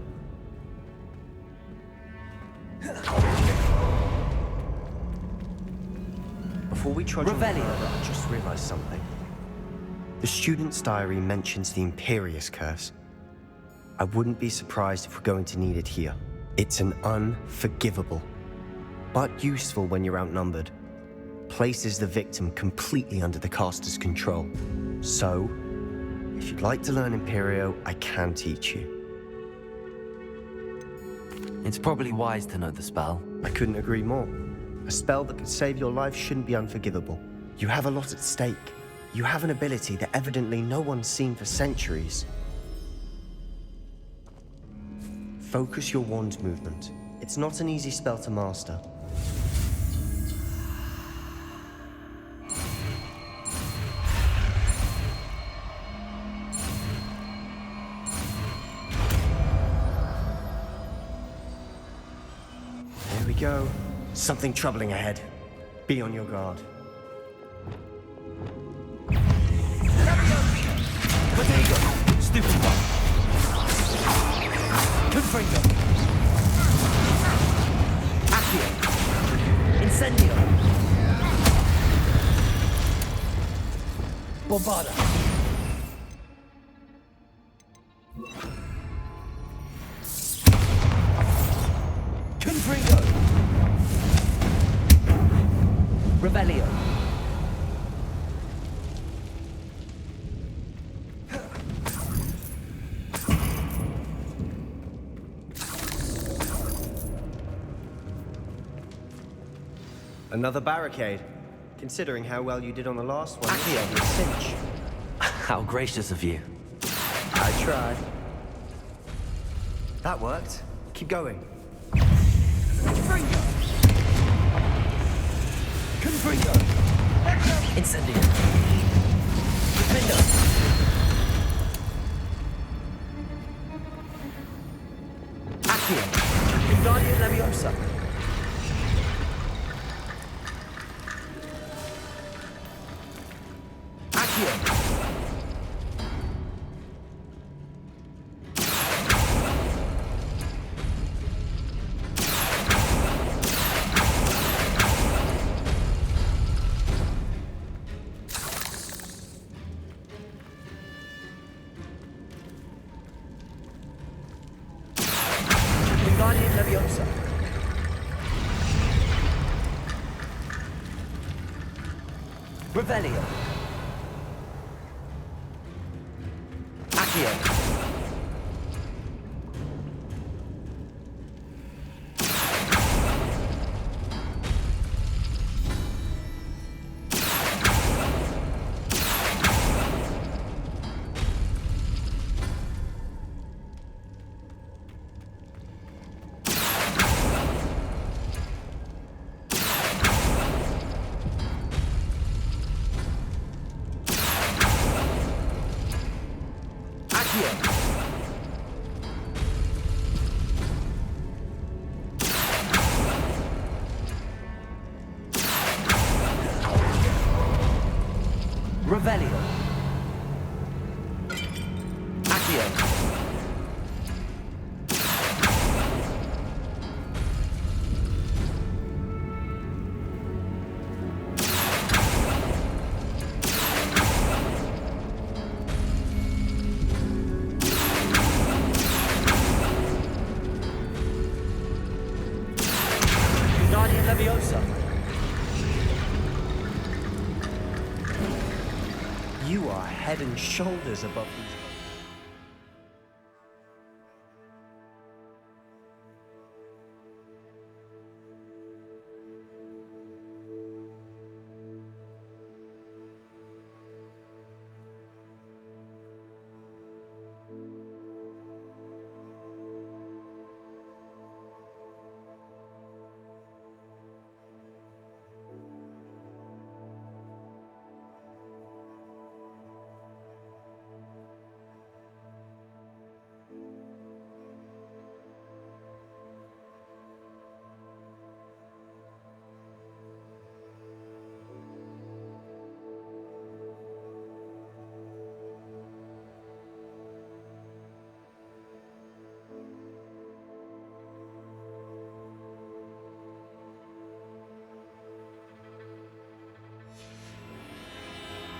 Before we trudge on further, I just realized something. The student's diary mentions the Imperius Curse. I wouldn't be surprised if we're going to need it here. It's an unforgivable, but useful when you're outnumbered. Places the victim completely under the caster's control. So, if you'd like to learn Imperio, I can teach you. It's probably wise to know the spell. I couldn't agree more. A spell that could save your life shouldn't be unforgivable. You have a lot at stake. You have an ability that evidently no one's seen for centuries. Focus your wand movement. It's not an easy spell to master. There we go. Something troubling ahead. Be on your guard. Potato. Stupid one. Confringo. Accio. Incendio. Bombarda. Confringo. Revelio. Another barricade. Considering how well you did on the last one, it's a cinch. How gracious of you. I tried. That worked. Keep going. Confringo. Confringo. Incendio. Defendo. Accio. Wingardium Leviosa. Accio. Wingardium Leviosa. Revelio. Accio. Revelio. Accio. You are head and shoulders above these.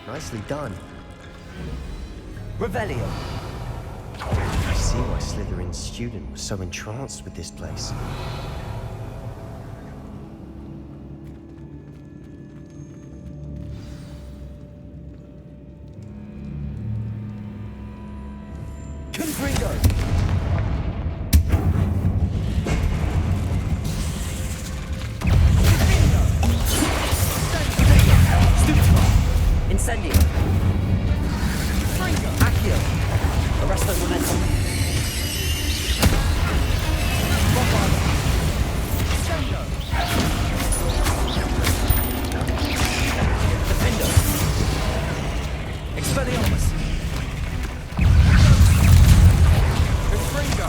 Nicely done. Revelio. I see why Slytherin's student was so entranced with this place. Confringo. Incendio. Accio. Arresto momentum. Defendo. Expelliarmus. Confringo.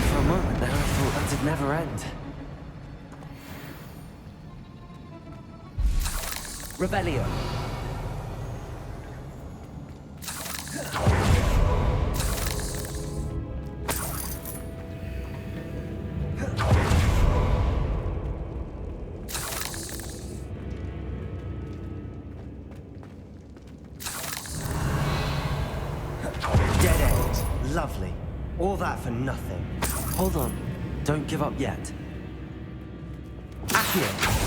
For a moment there, I thought that'd never end. Revelio. Dead end. Lovely. All that for nothing. Hold on. Don't give up yet. Accio.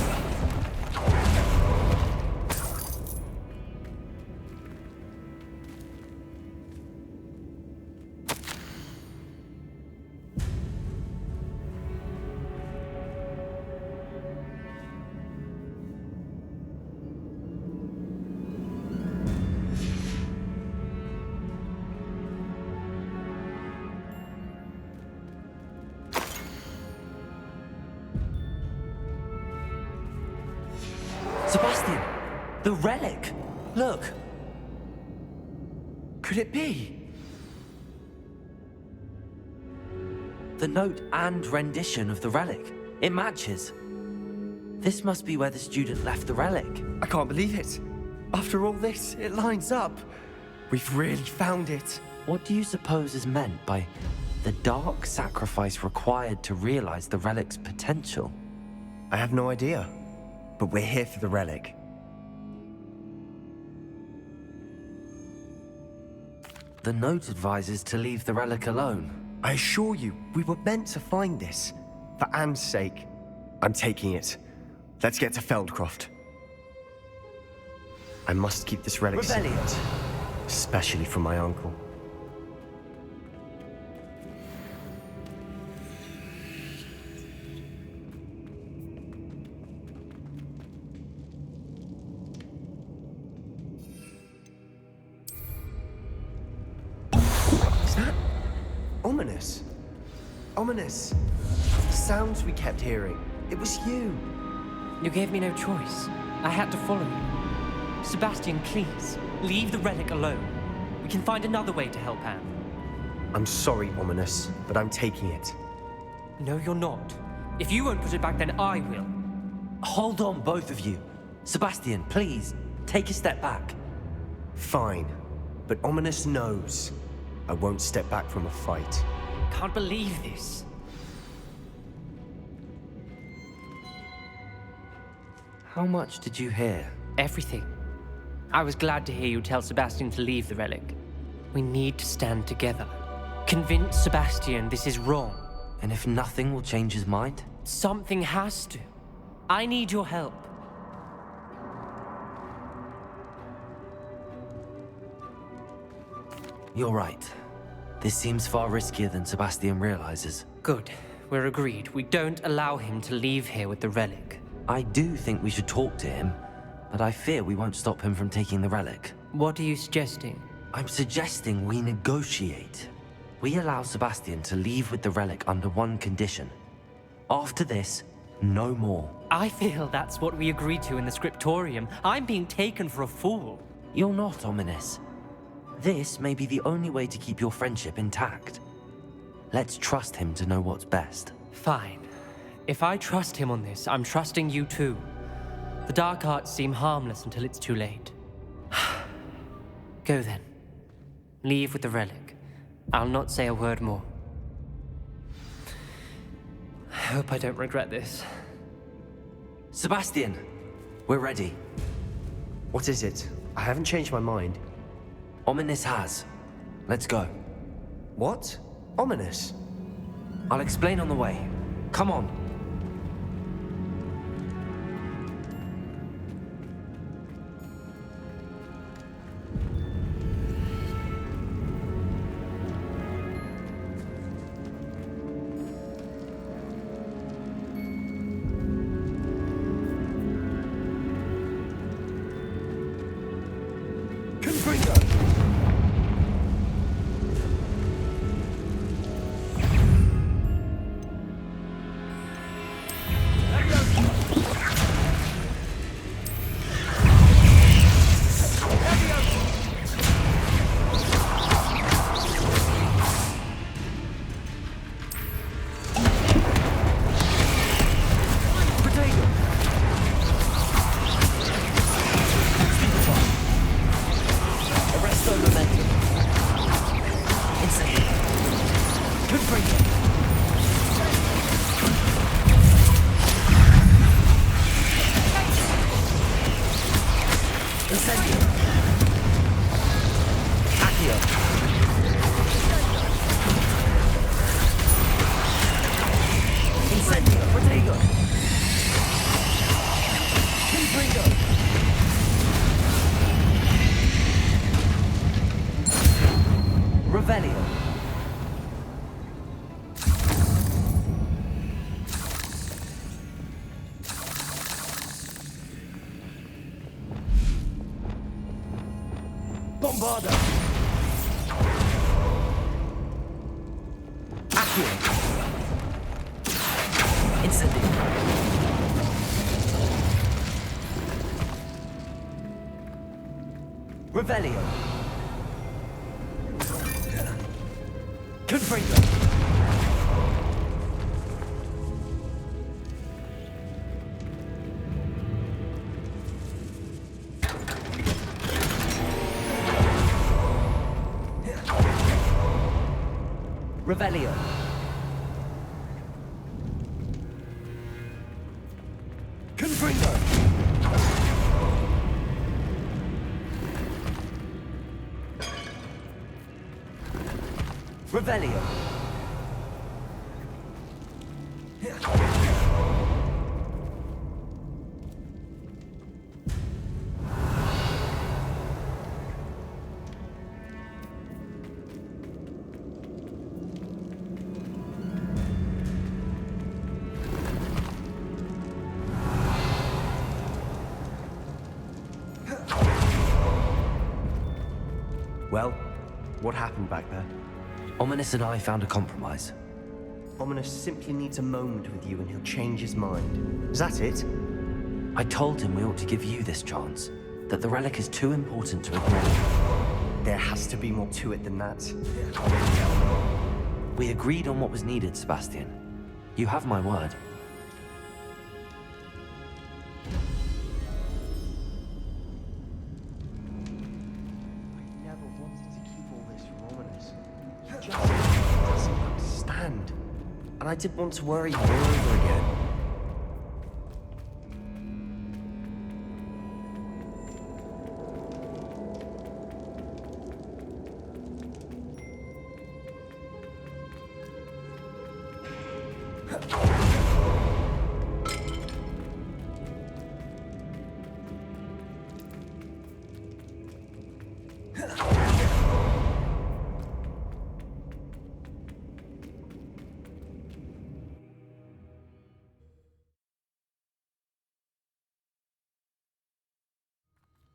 Sebastian, the relic. Look. Could it be? The note and rendition of the relic. It matches. This must be where the student left the relic. I can't believe it. After all this, it lines up. We've really found it. What do you suppose is meant by the dark sacrifice required to realize the relic's potential? I have no idea. But we're here for the relic. The note advises to leave the relic alone. I assure you, we were meant to find this. For Anne's sake. I'm taking it. Let's get to Feldcroft. I must keep this relic secret. Especially from my uncle. Is that ominous? Ominous. The sounds we kept hearing. It was you. You gave me no choice. I had to follow you. Sebastian, please, leave the relic alone. We can find another way to help Anne. I'm sorry, Ominous, but I'm taking it. No, you're not. If you won't put it back, then I will. Hold on, both of you. Sebastian, please, take a step back. Fine, but Ominous knows I won't step back from a fight. Can't believe this. How much did you hear? Everything. I was glad to hear you tell Sebastian to leave the relic. We need to stand together. Convince Sebastian this is wrong. And if nothing will change his mind? Something has to. I need your help. You're right. This seems far riskier than Sebastian realizes. Good. We're agreed. We don't allow him to leave here with the relic. I do think we should talk to him, but I fear we won't stop him from taking the relic. What are you suggesting? I'm suggesting we negotiate. We allow Sebastian to leave with the relic under one condition. After this, no more. I feel that's what we agreed to in the scriptorium. I'm being taken for a fool. You're not, Ominous. This may be the only way to keep your friendship intact. Let's trust him to know what's best. Fine. If I trust him on this, I'm trusting you too. The dark arts seem harmless until it's too late. Go then. Leave with the relic. I'll not say a word more. I hope I don't regret this. Sebastian, we're ready. What is it? I haven't changed my mind. Ominous has. Let's go. What? Ominous? I'll explain on the way. Come on. Bombarda! Accio! Incendio! Revelio! Confringo! Revelio. Confringo. Revelio. Well, what happened back there? Ominous and I found a compromise. Ominous simply needs a moment with you and he'll change his mind. Is that it? I told him we ought to give you this chance, that the relic is too important to ignore. There has to be more to it than that. We agreed on what was needed, Sebastian. You have my word. I never wanted to keep all this from Ominous. He just doesn't understand. And I didn't want to worry him all over again.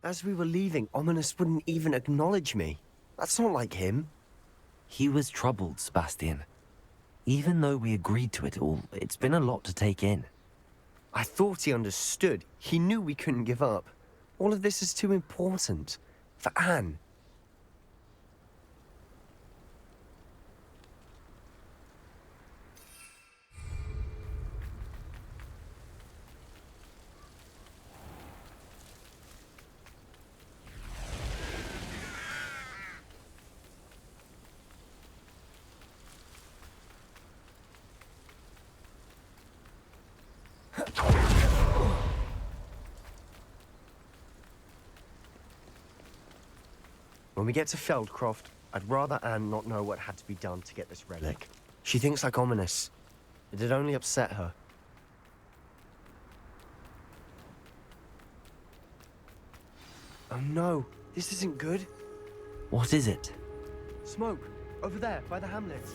As we were leaving, Ominous wouldn't even acknowledge me. That's not like him. He was troubled, Sebastian. Even though we agreed to it all, it's been a lot to take in. I thought he understood. He knew we couldn't give up. All of this is too important. For Anne. When we get to Feldcroft, I'd rather Anne not know what had to be done to get this relic. She thinks like Ominous. It'd only upset her. Oh no, this isn't good. What is it? Smoke, over there, by the hamlet.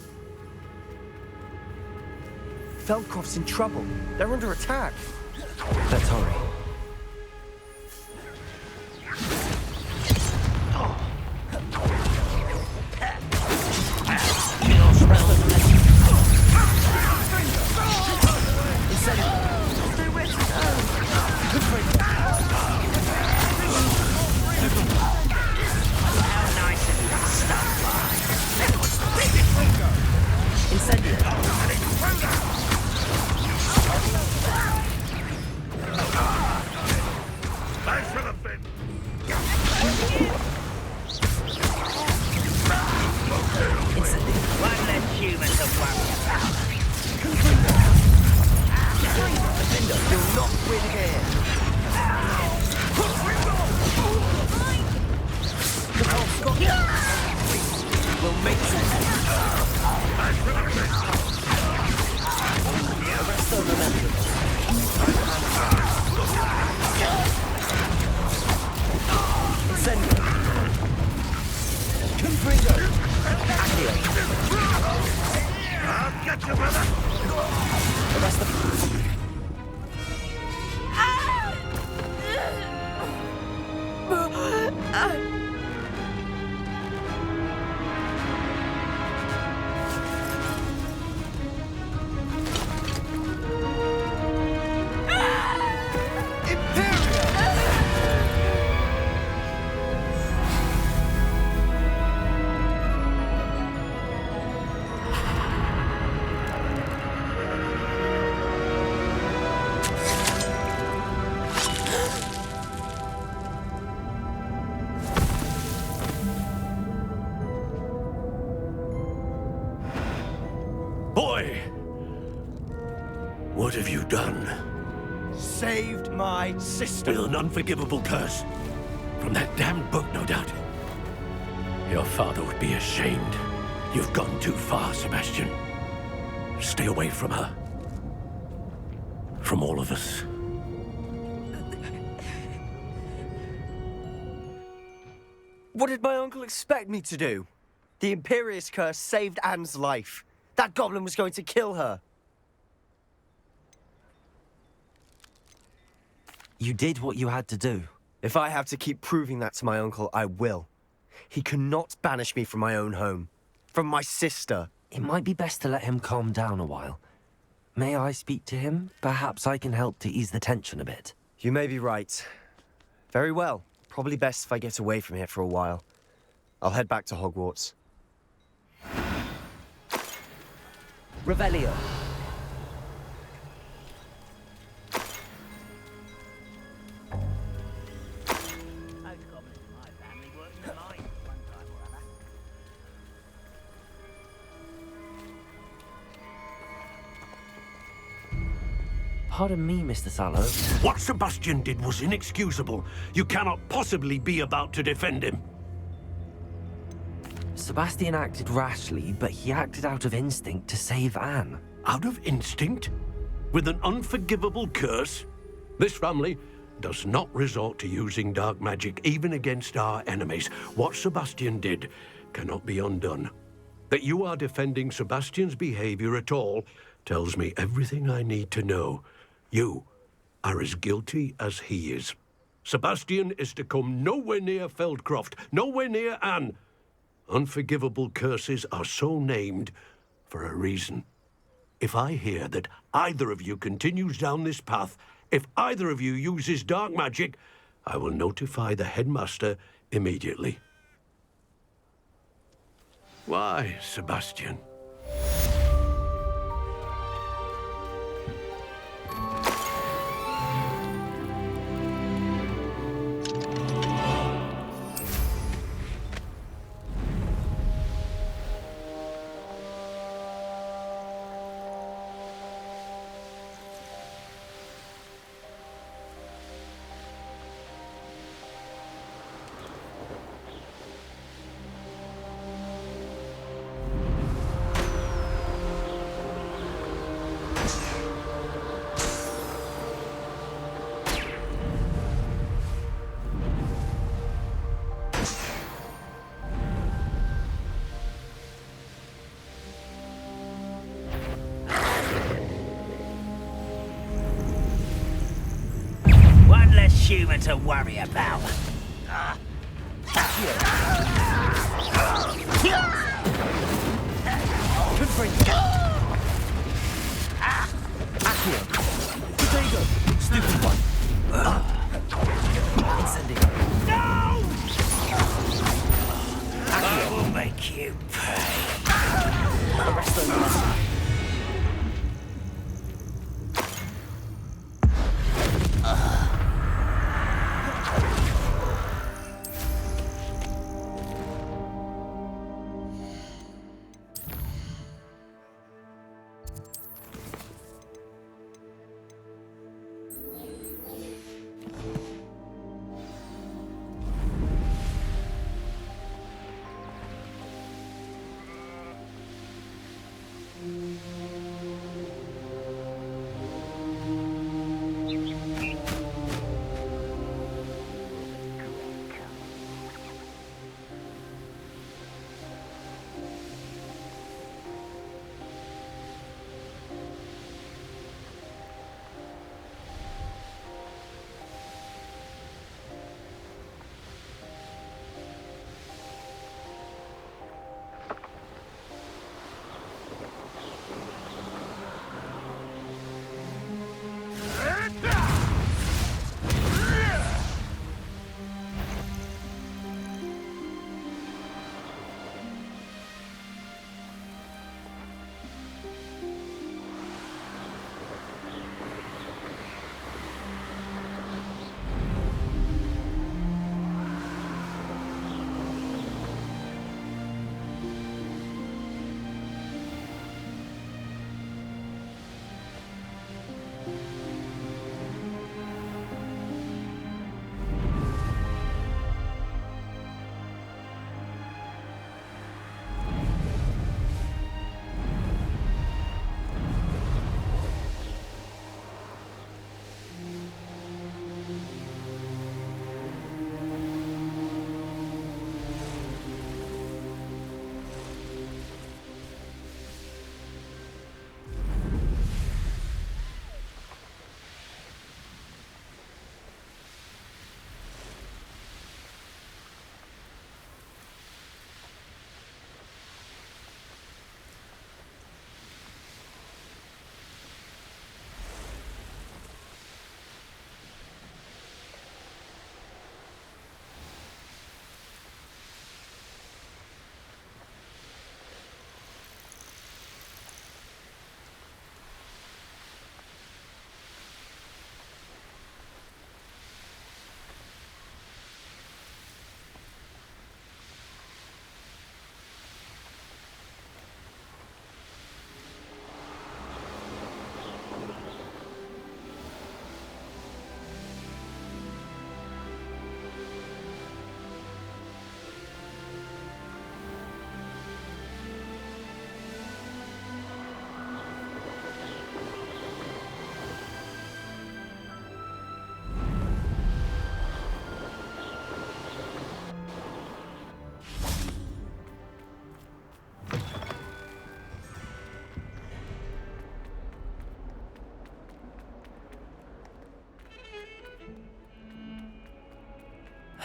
Feldcroft's in trouble. They're under attack. Let's hurry. Boy! What have you done? Saved my sister. With an unforgivable curse. From that damned book, no doubt. Your father would be ashamed. You've gone too far, Sebastian. Stay away from her. From all of us. What did my uncle expect me to do? The Imperious curse saved Anne's life. That goblin was going to kill her. You did what you had to do. If I have to keep proving that to my uncle, I will. He cannot banish me from my own home. From my sister. It might be best to let him calm down a while. May I speak to him? Perhaps I can help to ease the tension a bit. You may be right. Very well. Probably best if I get away from here for a while. I'll head back to Hogwarts. Revelio. Pardon me, Mr. Sallow. What Sebastian did was inexcusable. You cannot possibly be about to defend him. Sebastian acted rashly, but he acted out of instinct to save Anne. Out of instinct? With an unforgivable curse? This family does not resort to using dark magic even against our enemies. What Sebastian did cannot be undone. That you are defending Sebastian's behavior at all tells me everything I need to know. You are as guilty as he is. Sebastian is to come nowhere near Feldcroft, nowhere near Anne. Unforgivable curses are so named for a reason. If I hear that either of you continues down this path, if either of you uses dark magic, I will notify the headmaster immediately. Why, Sebastian? Human to worry about. Potato! Stupid one! Incendiary! No! I will make you pay. Arrest those.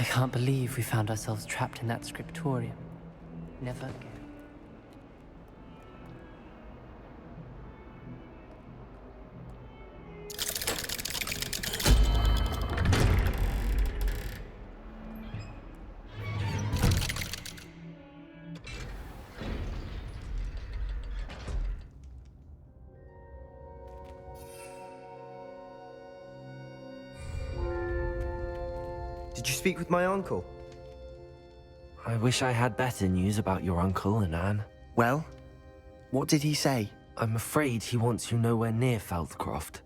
I can't believe we found ourselves trapped in that scriptorium. Never again. Did you speak with my uncle? I wish I had better news about your uncle and Anne. Well, what did he say? I'm afraid he wants you nowhere near Feldcroft.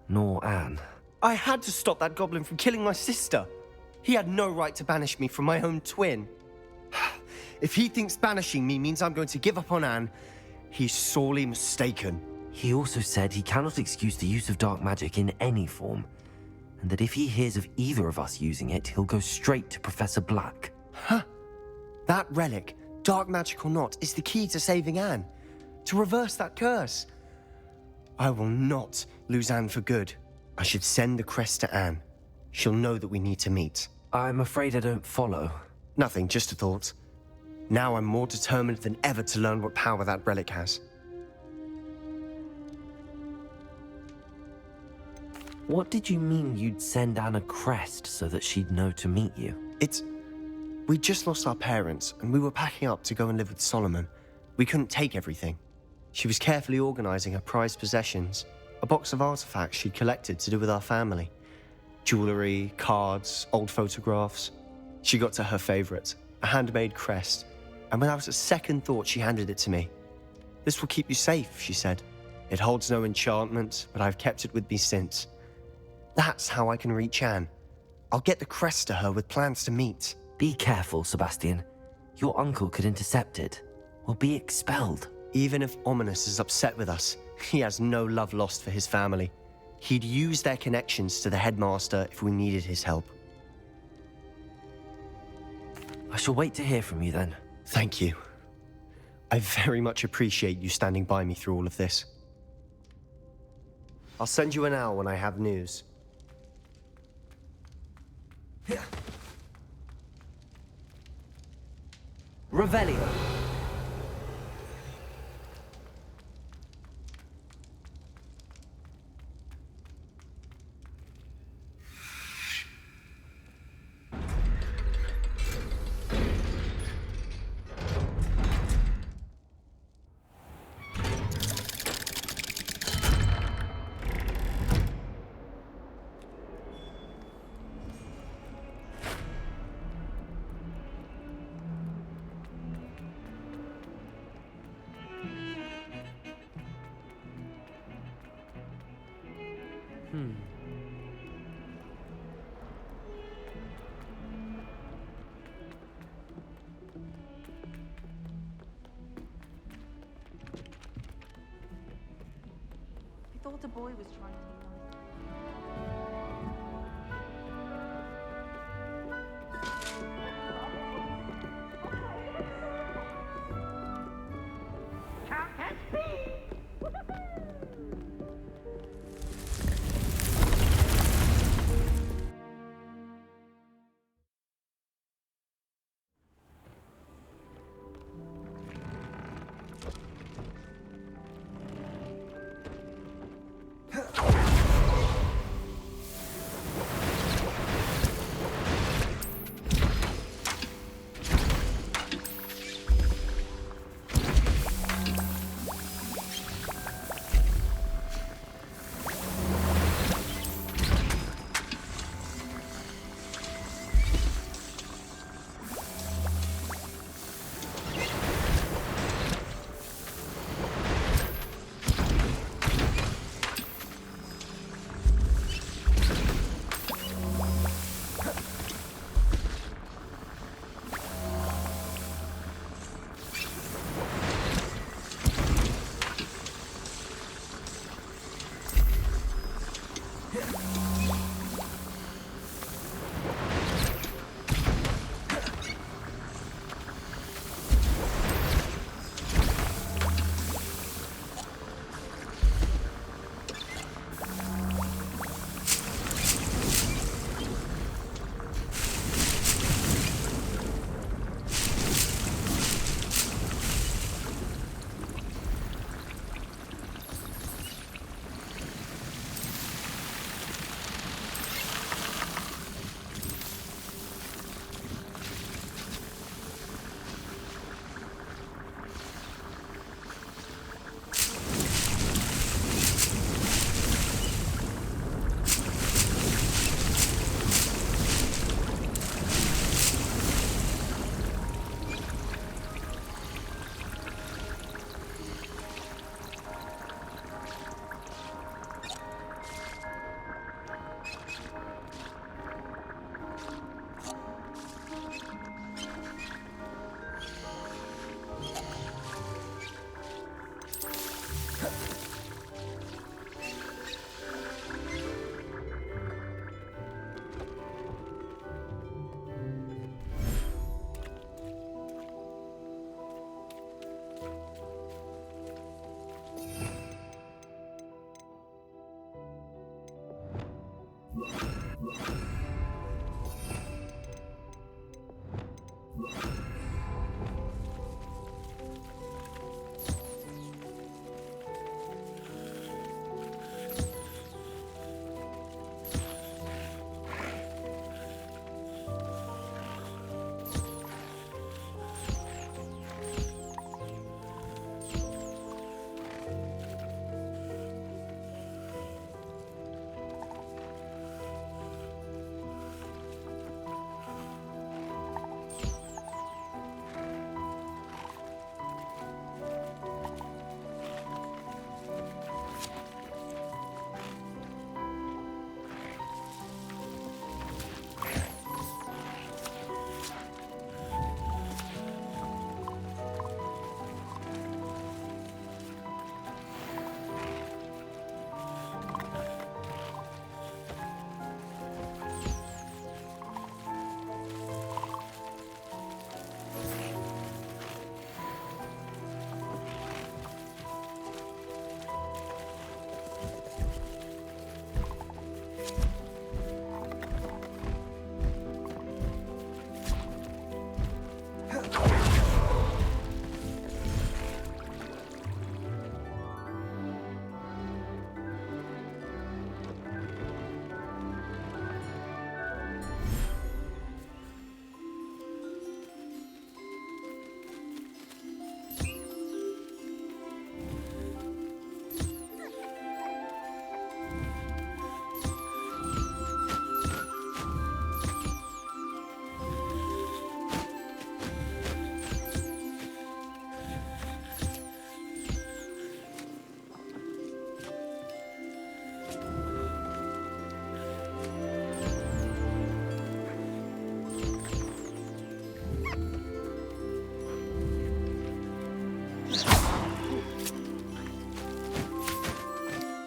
Nor Anne. I had to stop that goblin from killing my sister. He had no right to banish me from my own twin. If he thinks banishing me means I'm going to give up on Anne, he's sorely mistaken. He also said he cannot excuse the use of dark magic in any form, and that if he hears of either of us using it, he'll go straight to Professor Black. Huh. That relic, dark magic or not, is the key to saving Anne. To reverse that curse. I will not lose Anne for good. I should send the crest to Anne. She'll know that we need to meet. I'm afraid I don't follow. Nothing, just a thought. Now I'm more determined than ever to learn what power that relic has. What did you mean you'd send Anne a crest so that she'd know to meet you? We just lost our parents, and we were packing up to go and live with Solomon. We couldn't take everything. She was carefully organizing her prized possessions, a box of artifacts she'd collected to do with our family. Jewelry, cards, old photographs. She got to her favorite, a handmade crest, and without a second thought, she handed it to me. "This will keep you safe," she said. "It holds no enchantment, but I've kept it with me since. That's how I can reach Anne. I'll get the crest to her with plans to meet." Be careful, Sebastian. Your uncle could intercept it, or be expelled. Even if Ominous is upset with us, he has no love lost for his family. He'd use their connections to the headmaster if we needed his help. I shall wait to hear from you then. Thank you. I very much appreciate you standing by me through all of this. I'll send you an owl when I have news. Revelio. I thought the boy was trying to be nice.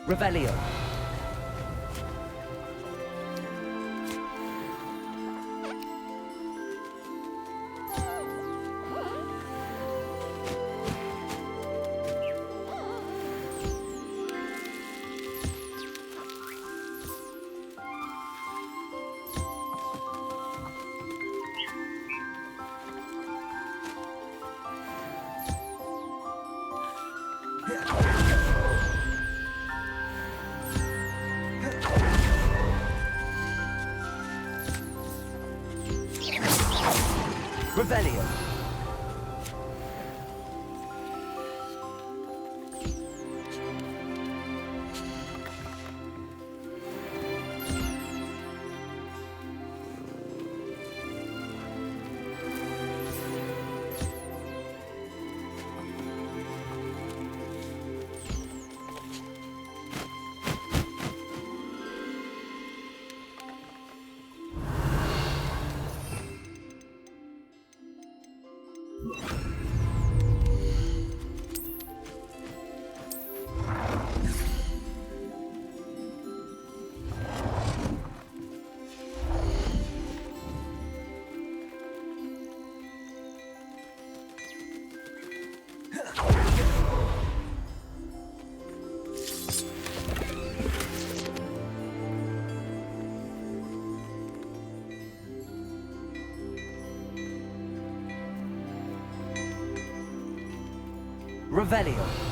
Revelio. Revelio. Revelio.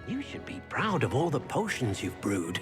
You should be proud of all the potions you've brewed.